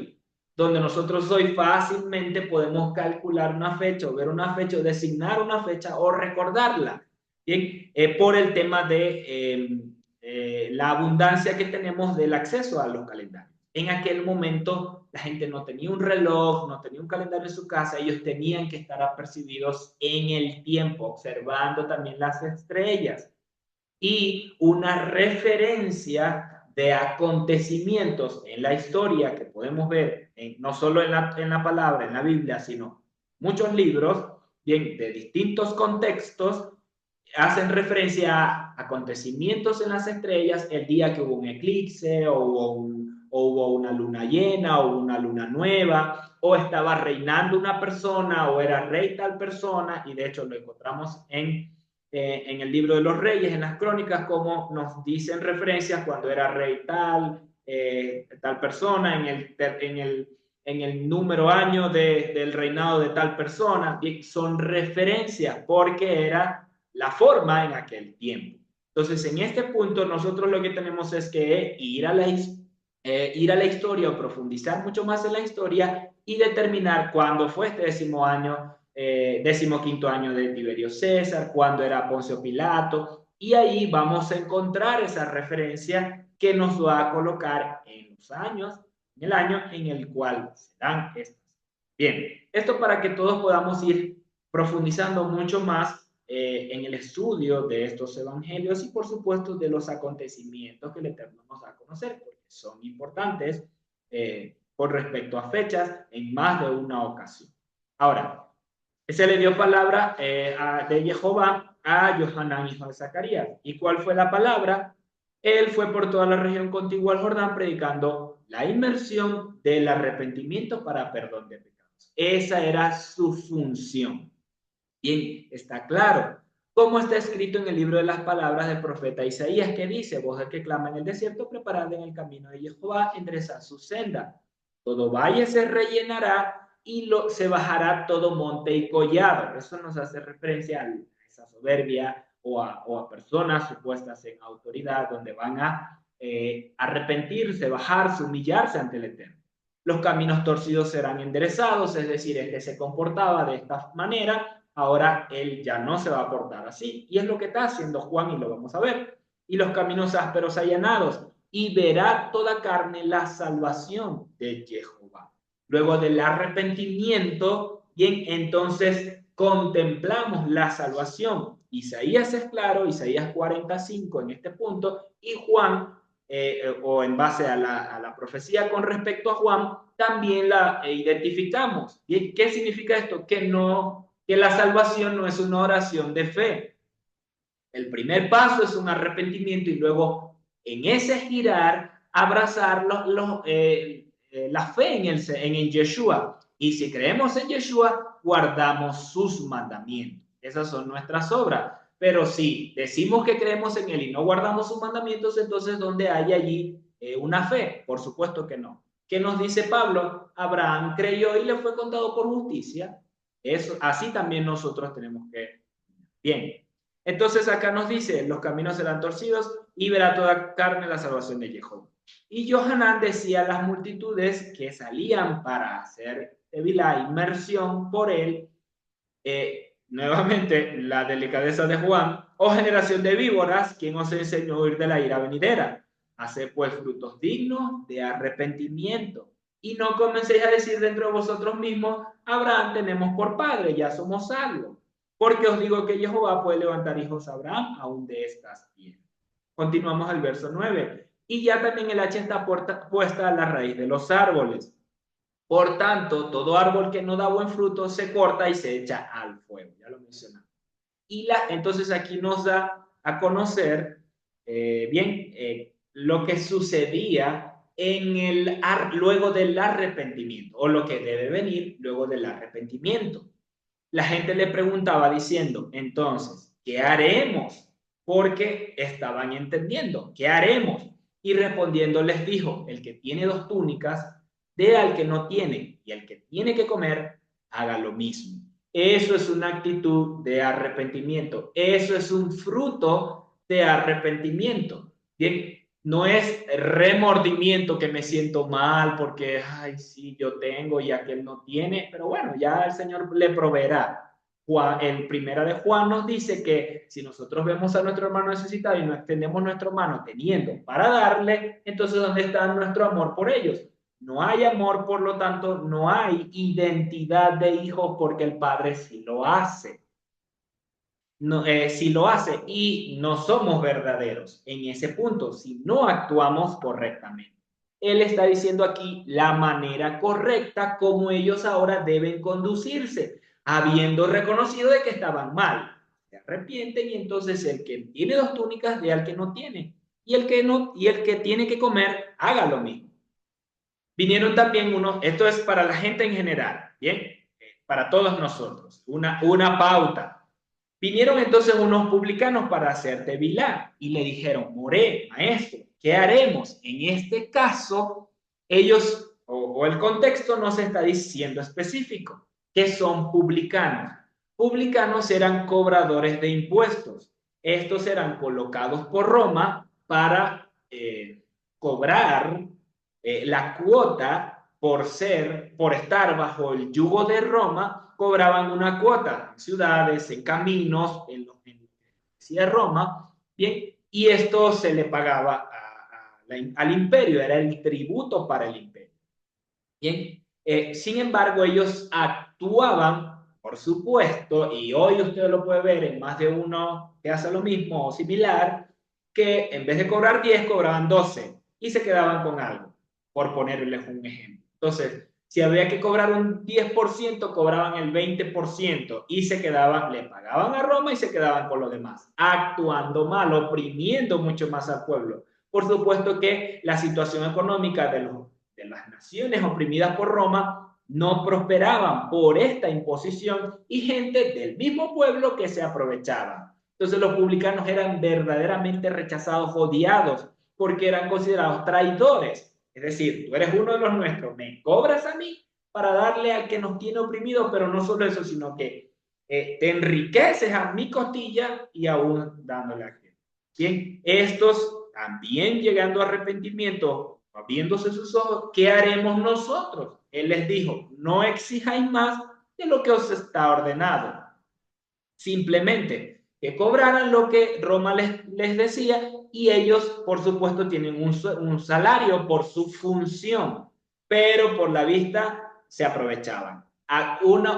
donde nosotros hoy fácilmente podemos calcular una fecha o ver una fecha o designar una fecha o recordarla. Bien, por el tema de la abundancia que tenemos del acceso a los calendarios. En aquel momento la gente no tenía un reloj, no tenía un calendario en su casa, ellos tenían que estar apercibidos en el tiempo, observando también las estrellas y una referencia de acontecimientos en la historia que podemos ver no solo en la palabra, en la Biblia, sino muchos libros, bien, de distintos contextos, hacen referencia a acontecimientos en las estrellas, el día que hubo un eclipse o hubo una luna llena o una luna nueva, o estaba reinando una persona o era rey tal persona, y de hecho lo encontramos en el libro de los reyes, en las crónicas, como nos dicen referencias cuando era rey tal persona, en el número año del reinado de tal persona. Y son referencias porque era la forma en aquel tiempo. Entonces, en este punto, nosotros lo que tenemos es que ir a la historia o profundizar mucho más en la historia y determinar cuándo fue este 15º año de Tiberio César, cuándo era Poncio Pilato, y ahí vamos a encontrar esa referencia que nos va a colocar en los años, en el año en el cual se dan estas. Bien, esto para que todos podamos ir profundizando mucho más en el estudio de estos evangelios y por supuesto de los acontecimientos que el Eterno nos da a conocer, porque son importantes con respecto a fechas en más de una ocasión. Ahora, se le dio palabra de Jehová a Johanán, hijo de Zacarías. ¿Y cuál fue la palabra? Él fue por toda la región contigua al Jordán predicando la inmersión del arrepentimiento para perdón de pecados. Esa era su función. Bien, está claro. Como está escrito en el libro de las palabras del profeta Isaías, que dice: voz del que clama en el desierto, preparad en el camino de Jehová, enderezad su senda. Todo valle se rellenará y se bajará todo monte y collado. Eso nos hace referencia a esa soberbia o a personas supuestas en autoridad, donde van a arrepentirse, bajarse, humillarse ante el Eterno. Los caminos torcidos serán enderezados, es decir, el que se comportaba de esta manera, ahora él ya no se va a portar así. Y es lo que está haciendo Juan y lo vamos a ver. Y los caminos ásperos allanados, y verá toda carne la salvación de Jehová. Luego del arrepentimiento, bien, entonces contemplamos la salvación. Isaías es claro, Isaías 45 en este punto, y Juan, o en base a la profecía con respecto a Juan, también la identificamos. ¿Y qué significa esto? Que la salvación no es una oración de fe. El primer paso es un arrepentimiento y luego en ese girar abrazar la fe en Yeshua. Y si creemos en Yeshua, guardamos sus mandamientos. Esas son nuestras obras. Pero si decimos que creemos en Él y no guardamos sus mandamientos, entonces ¿dónde hay allí una fe? Por supuesto que no. ¿Qué nos dice Pablo? Abraham creyó y le fue contado por justicia. Eso, así también nosotros tenemos que. Bien. Entonces acá nos dice: los caminos serán torcidos y verá toda carne la salvación de Jehová. Y Johanán decía a las multitudes que salían para hacer la inmersión por él, nuevamente la delicadeza de Juan, oh generación de víboras, ¿quién os enseñó a huir de la ira venidera? Haced pues frutos dignos de arrepentimiento. Y no comencéis a decir dentro de vosotros mismos, Abraham tenemos por padre, ya somos salvos. Porque os digo que Jehová puede levantar hijos a Abraham aún de estas piedras. Continuamos al verso 9. Y ya también el hacha está puesta a la raíz de los árboles. Por tanto, todo árbol que no da buen fruto se corta y se echa al fuego. Ya lo mencionamos. Entonces aquí nos da a conocer lo que sucedía luego del arrepentimiento, o lo que debe venir luego del arrepentimiento. La gente le preguntaba diciendo, entonces, ¿qué haremos? Porque estaban entendiendo, ¿qué haremos? Y respondiendo les dijo, el que tiene 2 túnicas, dé al que no tiene, y el que tiene que comer, haga lo mismo. Eso es una actitud de arrepentimiento. Eso es un fruto de arrepentimiento. Bien, no es remordimiento que me siento mal porque, ay, sí, yo tengo y aquel no tiene, pero bueno, ya el Señor le proveerá. En Primera de Juan nos dice que si nosotros vemos a nuestro hermano necesitado y no extendemos nuestra mano teniendo para darle, entonces ¿dónde está nuestro amor por ellos? No hay amor, por lo tanto, no hay identidad de hijos porque el Padre sí lo hace. No, sí lo hace y no somos verdaderos en ese punto si no actuamos correctamente. Él está diciendo aquí la manera correcta como ellos ahora deben conducirse, habiendo reconocido de que estaban mal. Se arrepienten y entonces el que tiene 2 túnicas dé al que no tiene y el que no y el que tiene que comer haga lo mismo. Vinieron también unos, esto es para la gente en general, bien, para todos nosotros, una pauta. Vinieron entonces unos publicanos para hacer tevilá y le dijeron, Moré, maestro, ¿qué haremos? En este caso, ellos, o el contexto no se está diciendo específico, que son publicanos. Publicanos eran cobradores de impuestos. Estos eran colocados por Roma para cobrar la cuota por estar bajo el yugo de Roma, cobraban una cuota en ciudades, en caminos, en Roma, bien, y esto se le pagaba al imperio, era el tributo para el imperio. Bien, sin embargo, ellos actuaban, por supuesto, y hoy usted lo puede ver en más de uno que hace lo mismo o similar, que en vez de cobrar 10, cobraban 12 y se quedaban con algo, por ponerles un ejemplo. Entonces, si había que cobrar un 10%, cobraban el 20% y se quedaban, le pagaban a Roma y se quedaban con lo demás, actuando mal, oprimiendo mucho más al pueblo. Por supuesto que la situación económica de las naciones oprimidas por Roma no prosperaban por esta imposición y gente del mismo pueblo que se aprovechaban. Entonces los publicanos eran verdaderamente rechazados, odiados, porque eran considerados traidores. Es decir, tú eres uno de los nuestros, me cobras a mí para darle al que nos tiene oprimido, pero no solo eso, sino que te enriqueces a mi costilla y aún dándole a gente. Bien, estos también llegando a arrepentimiento, abriéndose sus ojos, ¿qué haremos nosotros? Él les dijo, no exijáis más de lo que os está ordenado. Simplemente que cobraran lo que Roma les decía y ellos, por supuesto, tienen un salario por su función, pero por la vista se aprovechaban.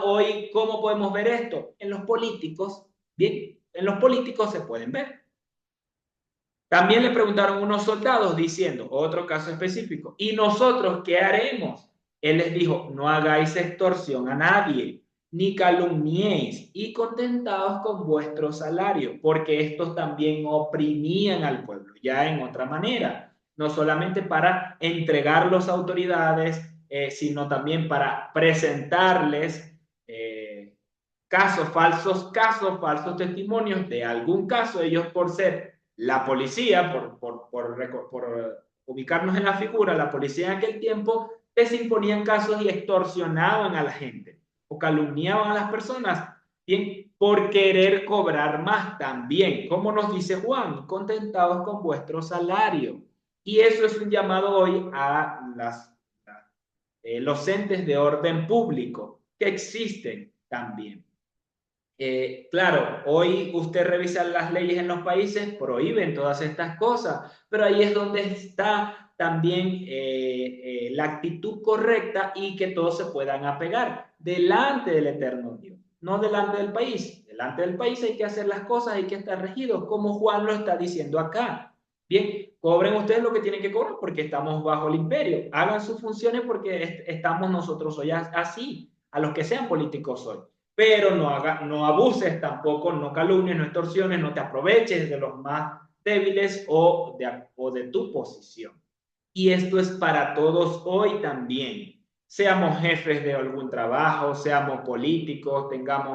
Hoy, ¿cómo podemos ver esto? En los políticos, bien, en los políticos se pueden ver. También le preguntaron unos soldados diciendo, otro caso específico, ¿y nosotros qué haremos? Él les dijo, no hagáis extorsión a nadie, ni calumniéis, y contentaos con vuestro salario, porque estos también oprimían al pueblo, ya en otra manera, no solamente para entregar las autoridades, sino también para presentarles casos, falsos testimonios de algún caso, ellos por ser la policía, por ubicarnos en la figura, la policía en aquel tiempo, les imponían casos y extorsionaban a la gente o calumniaban a las personas, bien, por querer cobrar más también, como nos dice Juan, contentados con vuestro salario. Y eso es un llamado hoy a los entes de orden público que existen también. Claro, hoy usted revisa las leyes en los países, prohíben todas estas cosas, pero ahí es donde está también la actitud correcta y que todos se puedan apegar delante del eterno Dios, no delante del país. Delante del país hay que hacer las cosas, hay que estar regidos, como Juan lo está diciendo acá. Bien, cobren ustedes lo que tienen que cobrar porque estamos bajo el imperio. Hagan sus funciones porque estamos nosotros hoy así, a los que sean políticos hoy, pero no abuses tampoco, no calumnies, no extorsiones, no te aproveches de los más débiles o de tu posición. Y esto es para todos hoy también. Seamos jefes de algún trabajo, seamos políticos,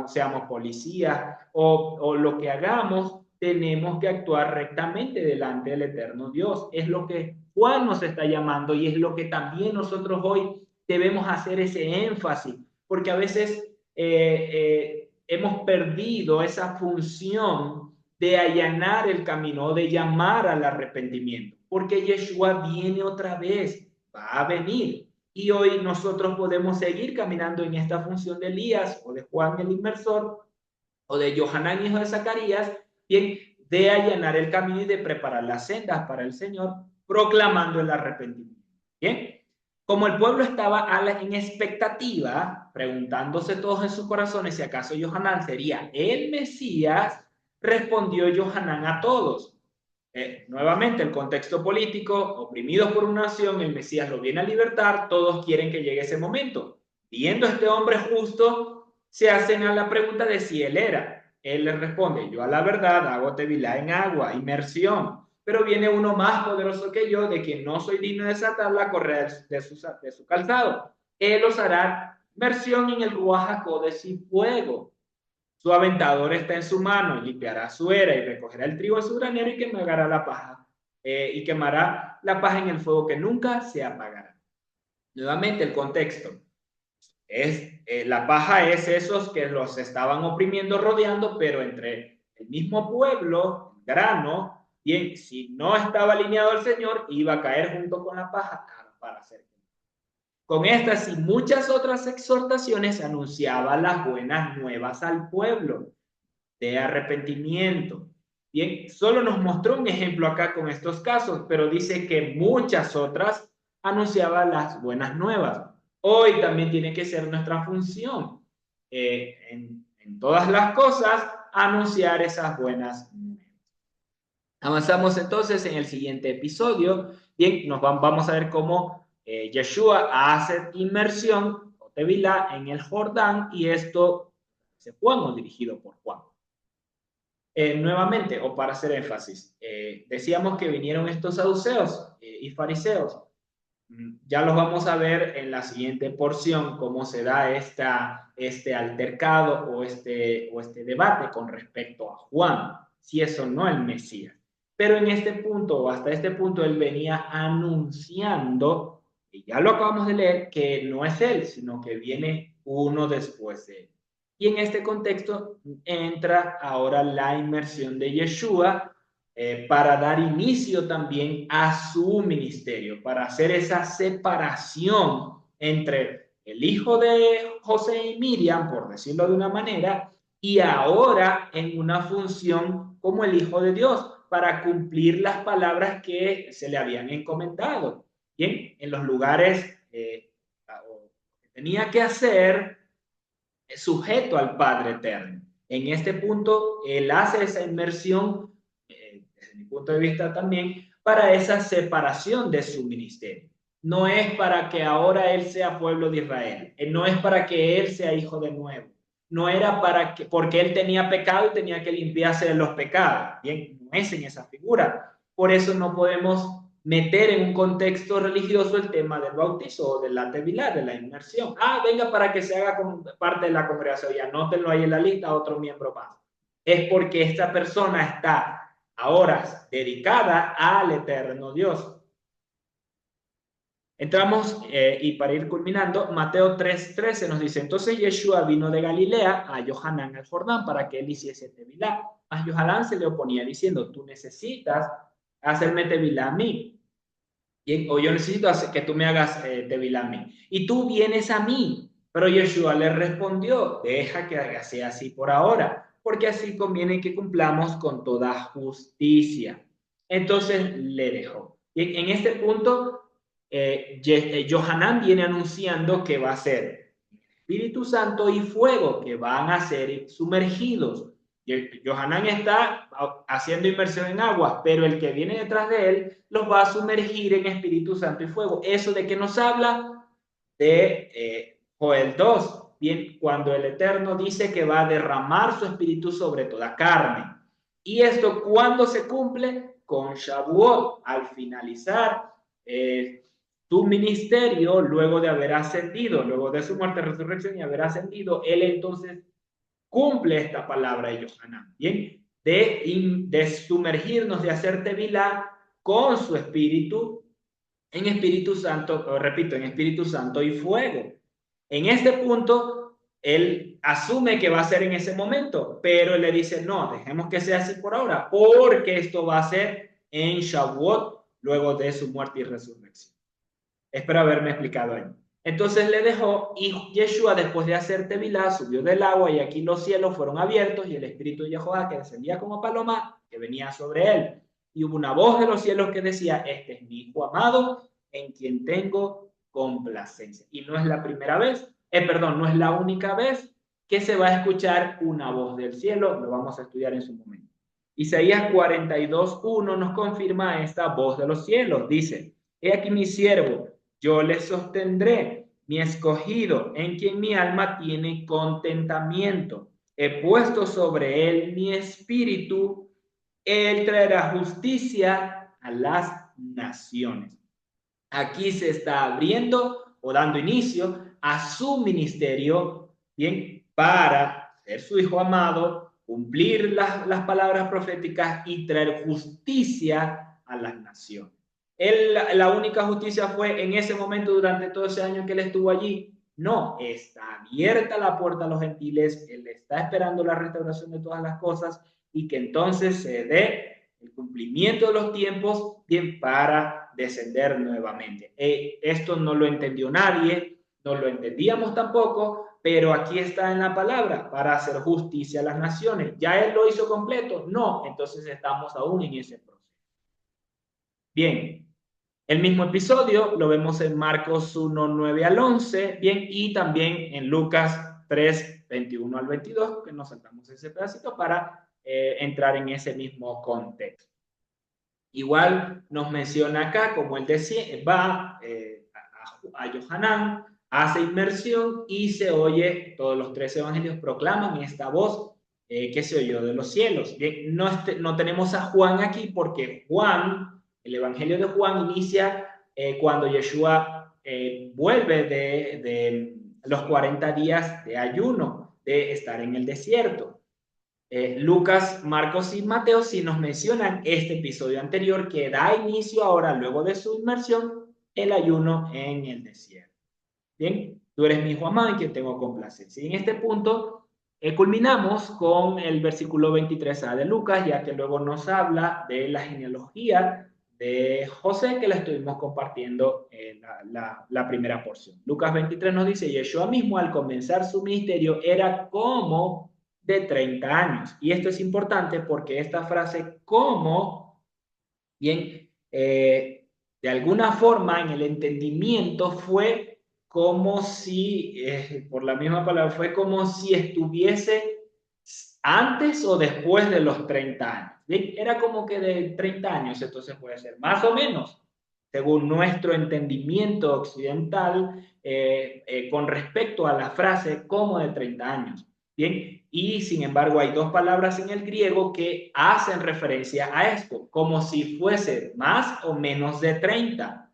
seamos policías o lo que hagamos, tenemos que actuar rectamente delante del eterno Dios. Es lo que Juan nos está llamando y es lo que también nosotros hoy debemos hacer ese énfasis, porque a veces hemos perdido esa función de allanar el camino, de llamar al arrepentimiento, porque Yeshua viene otra vez, va a venir. Y hoy nosotros podemos seguir caminando en esta función de Elías o de Juan el Inmersor o de Johanán, hijo de Zacarías, bien, de allanar el camino y de preparar las sendas para el Señor, proclamando el arrepentimiento. Bien, como el pueblo estaba en expectativa, preguntándose todos en sus corazones si acaso Johanán sería el Mesías, respondió Johanán a todos. Nuevamente, el contexto político, oprimidos por una nación, el Mesías lo viene a libertar, todos quieren que llegue ese momento. Viendo a este hombre justo, se hacen a la pregunta de si él era. Él les responde, yo a la verdad hago tevilá en agua, inmersión, pero viene uno más poderoso que yo, de quien no soy digno de desatar la correa de su calzado. Él os hará inmersión en el Ruaj HaKodesh y fuego. Su aventador está en su mano, limpiará su era y recogerá el trigo en su granero y quemará la paja, quemará la paja en el fuego que nunca se apagará. Nuevamente el contexto. La paja es esos que los estaban oprimiendo, rodeando, pero entre el mismo pueblo, el grano, bien, si no estaba alineado al Señor, iba a caer junto con la paja para hacer. Con estas y muchas otras exhortaciones anunciaba las buenas nuevas al pueblo de arrepentimiento. Bien, solo nos mostró un ejemplo acá con estos casos, pero dice que muchas otras anunciaban las buenas nuevas. Hoy también tiene que ser nuestra función, en todas las cosas, anunciar esas buenas nuevas. Avanzamos entonces en el siguiente episodio. Bien, vamos a ver cómo Yeshua hace inmersión o tevilá en el Jordán, y esto se Juan, dirigido por Juan. Nuevamente, o para hacer énfasis, decíamos que vinieron estos saduceos y fariseos. Ya los vamos a ver en la siguiente porción, cómo se da este altercado o este debate con respecto a Juan, si eso no es el Mesías. Pero en este punto, o hasta este punto, él venía anunciando, y ya lo acabamos de leer, que no es él, sino que viene uno después de él. Y en este contexto entra ahora la inmersión de Yeshua para dar inicio también a su ministerio, para hacer esa separación entre el hijo de José y Miriam, por decirlo de una manera, y ahora en una función como el hijo de Dios, para cumplir las palabras que se le habían encomendado. Bien, en los lugares que tenía que hacer sujeto al Padre Eterno. En este punto, él hace esa inmersión, desde mi punto de vista también, para esa separación de su ministerio. No es para que ahora él sea pueblo de Israel, no es para que él sea hijo de nuevo, no era porque él tenía pecado y tenía que limpiarse de los pecados. Bien, no es en esa figura. Por eso no podemos meter en un contexto religioso el tema del bautizo o de la tevilá, de la inmersión. Venga para que se haga parte de la congregación y anótenlo ahí en la lista, otro miembro más. Es porque esta persona está ahora dedicada al eterno Dios. Entramos y para ir culminando, Mateo 3:13 nos dice, entonces Yeshua vino de Galilea a Johanán al Jordán para que él hiciese tevilá. A Johanán se le oponía diciendo, tú necesitas hacerme tevilá a mí. Bien, o yo necesito que tú me hagas Tevila a mí. Y tú vienes a mí. Pero Yeshua le respondió, deja que sea así por ahora, porque así conviene que cumplamos con toda justicia. Entonces le dejó. Y en este punto, Johanán viene anunciando que va a ser Espíritu Santo y fuego, que van a ser sumergidos. Johanán está haciendo inmersión en aguas, pero el que viene detrás de él los va a sumergir en Espíritu Santo y fuego. ¿Eso de qué nos habla? De Joel 2. Bien, cuando el Eterno dice que va a derramar su espíritu sobre toda carne. ¿Y esto cuándo se cumple? Con Shavuot, al finalizar tu ministerio, luego de haber ascendido, luego de su muerte, resurrección y haber ascendido, él entonces cumple esta palabra de Yohanan, ¿bien? De sumergirnos, de hacer tevilá con su espíritu, en Espíritu Santo, repito, en Espíritu Santo y fuego. En este punto, él asume que va a ser en ese momento, pero él le dice, no, dejemos que sea así por ahora, porque esto va a ser en Shavuot, luego de su muerte y resurrección. Espero haberme explicado ahí. Entonces le dejó y Yeshua, después de hacer tevilá, subió del agua y aquí los cielos fueron abiertos y el espíritu de Jehová que descendía como paloma, que venía sobre él. Y hubo una voz de los cielos que decía, este es mi hijo amado en quien tengo complacencia. Y no es la primera vez, perdón, no es la única vez que se va a escuchar una voz del cielo, lo vamos a estudiar en su momento. Isaías 42:1 nos confirma esta voz de los cielos. Dice, he aquí mi siervo, yo le sostendré, mi escogido, en quien mi alma tiene contentamiento. He puesto sobre él mi espíritu, él traerá justicia a las naciones. Aquí se está abriendo o dando inicio a su ministerio, bien, para ser su hijo amado, cumplir las palabras proféticas y traer justicia a las naciones. La única justicia fue en ese momento durante todo ese año que él estuvo allí. No, está abierta la puerta a los gentiles, él está esperando la restauración de todas las cosas y que entonces se dé el cumplimiento de los tiempos bien para descender nuevamente. Esto no lo entendió nadie, no lo entendíamos tampoco, pero aquí está en la palabra para hacer justicia a las naciones. ¿Ya él lo hizo completo? No, entonces estamos aún en ese proceso. Bien, el mismo episodio lo vemos en Marcos 1, 9 al 11, bien, y también en Lucas 3, 21 al 22, que nos saltamos ese pedacito para entrar en ese mismo contexto. Igual nos menciona acá, como él decía, va a Yohanan, hace inmersión y se oye, todos los 13 evangelios proclaman esta voz que se oyó de los cielos. Bien, no tenemos a Juan aquí porque Juan, el evangelio de Juan inicia cuando Yeshua vuelve de los 40 días de ayuno, de estar en el desierto. Lucas, Marcos y Mateo sí nos mencionan este episodio anterior que da inicio ahora, luego de su inmersión, el ayuno en el desierto. Bien, tú eres mi hijo amado en quien tengo complacencia. Y en este punto culminamos con el versículo 23a de Lucas, ya que luego nos habla de la genealogía de José, que la estuvimos compartiendo en la primera porción. Lucas 23 nos dice, Yeshua mismo al comenzar su ministerio era como de 30 años. Y esto es importante porque esta frase como, bien, de alguna forma en el entendimiento fue como si, por la misma palabra, fue como si estuviese antes o después de los 30 años. ¿Bien? Era como que de 30 años, entonces puede ser más o menos, según nuestro entendimiento occidental, con respecto a la frase como de 30 años. Bien, y sin embargo hay dos palabras en el griego que hacen referencia a esto, como si fuese más o menos de 30.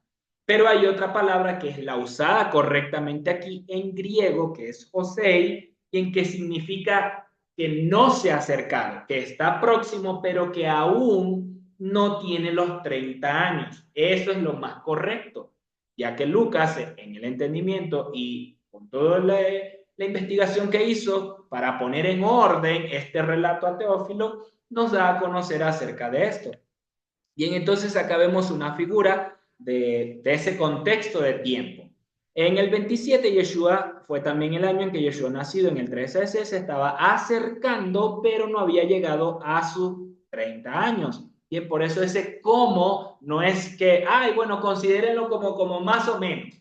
Pero hay otra palabra que es la usada correctamente aquí en griego, que es Josei, y en que significa que no se ha acercado, que está próximo, pero que aún no tiene los 30 años. Eso es lo más correcto, ya que Lucas, en el entendimiento y con toda la investigación que hizo para poner en orden este relato a Teófilo, nos da a conocer acerca de esto. Bien, entonces acá vemos una figura de ese contexto de tiempo. En el 27, Yeshua fue también el año en que Yeshua nacido, en el 13 se estaba acercando, pero no había llegado a sus 30 años. Y por eso ese cómo no es que, ay, bueno, considérenlo como más o menos.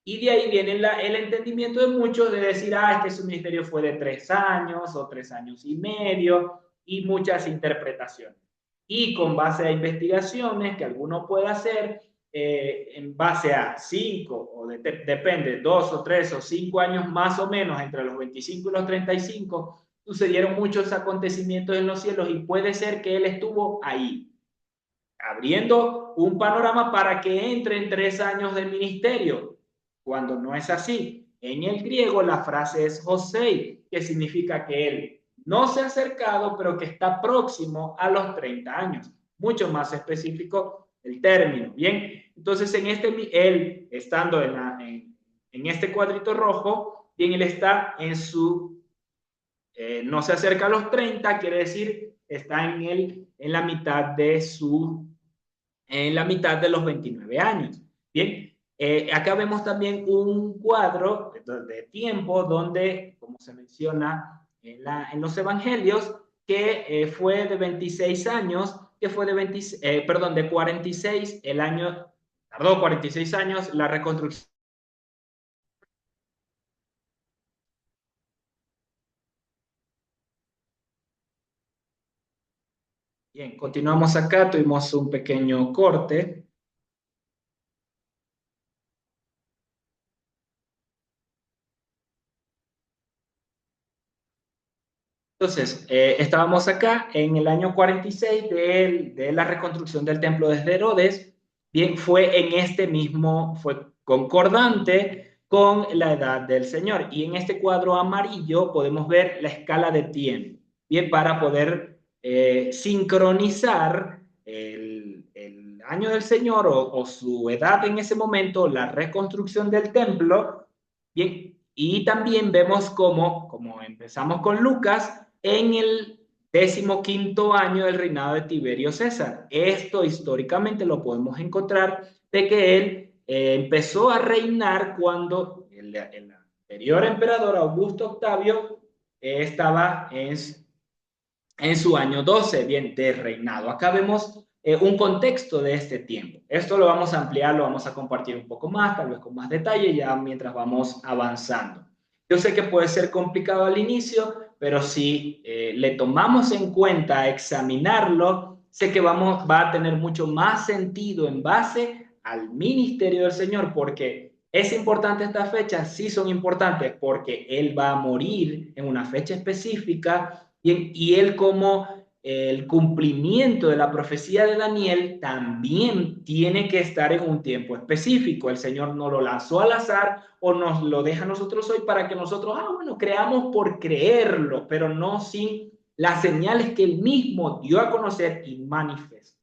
Y de ahí viene el entendimiento de muchos de decir, ah, es que su ministerio fue de 3 años o 3 años y medio y muchas interpretaciones. Y con base a investigaciones que alguno puede hacer, en base a 5 o depende, 2 o 3 o 5 años más o menos entre los 25 y los 35, sucedieron muchos acontecimientos en los cielos y puede ser que él estuvo ahí, abriendo un panorama para que entre en 3 años de ministerio, cuando no es así. En el griego la frase es José, que significa que él no se ha acercado, pero que está próximo a los 30 años. Mucho más específico el término. Bien, entonces él estando en este cuadrito rojo, bien, él está en su, no se acerca a los 30, quiere decir, está en la mitad de los 29 años. Bien, acá vemos también un cuadro de tiempo donde, como se menciona en los evangelios, que fue de 26 años, que fue de 46 el año, tardó 46 años la reconstrucción. Bien, continuamos acá, tuvimos un pequeño corte. Entonces, estábamos acá en el año 46 de la reconstrucción del templo desde Herodes. Bien, fue concordante con la edad del Señor. Y en este cuadro amarillo podemos ver la escala de tiempo. Bien, para poder sincronizar el año del Señor o su edad en ese momento, la reconstrucción del templo. Bien, y también vemos como empezamos con Lucas, en el 15º año del reinado de Tiberio César. Esto históricamente lo podemos encontrar de que él empezó a reinar cuando el anterior emperador Augusto Octavio estaba en su año 12, bien, de reinado. Acá vemos un contexto de este tiempo. Esto lo vamos a ampliar, lo vamos a compartir un poco más, tal vez con más detalle, ya mientras vamos avanzando. Yo sé que puede ser complicado al inicio, pero si le tomamos en cuenta examinarlo, sé que va a tener mucho más sentido en base al ministerio del Señor, porque es importante esta fecha, sí son importantes, porque Él va a morir en una fecha específica y Él como el cumplimiento de la profecía de Daniel también tiene que estar en un tiempo específico. El Señor no lo lanzó al azar o nos lo deja a nosotros hoy para que nosotros, bueno, creamos por creerlo, pero no sin las señales que Él mismo dio a conocer y manifestó.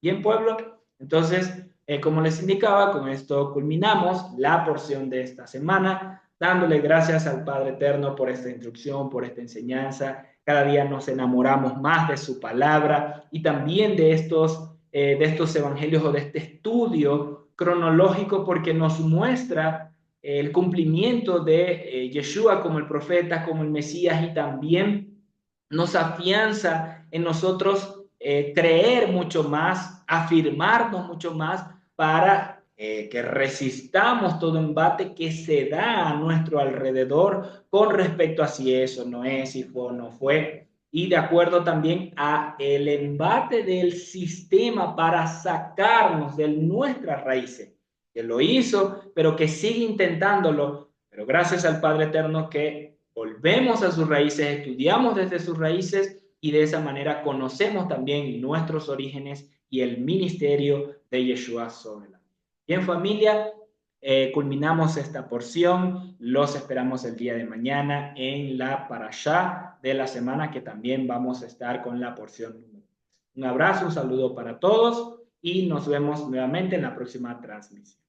Bien, pueblo, entonces, como les indicaba, con esto culminamos la porción de esta semana, dándole gracias al Padre Eterno por esta instrucción, por esta enseñanza. Cada día nos enamoramos más de su palabra y también de estos evangelios o de este estudio cronológico, porque nos muestra el cumplimiento de Yeshua como el profeta, como el Mesías, y también nos afianza en nosotros creer mucho más, afirmarnos mucho más para que resistamos todo embate que se da a nuestro alrededor con respecto a si eso no es, si fue o no fue, y de acuerdo también a el embate del sistema para sacarnos de nuestras raíces, que lo hizo, pero que sigue intentándolo, pero gracias al Padre Eterno que volvemos a sus raíces, estudiamos desde sus raíces y de esa manera conocemos también nuestros orígenes y el ministerio de Yeshua sobre la vida. Bien, familia, culminamos esta porción. Los esperamos el día de mañana en la parashá de la semana, que también vamos a estar con la porción número 3. Un abrazo, un saludo para todos y nos vemos nuevamente en la próxima transmisión.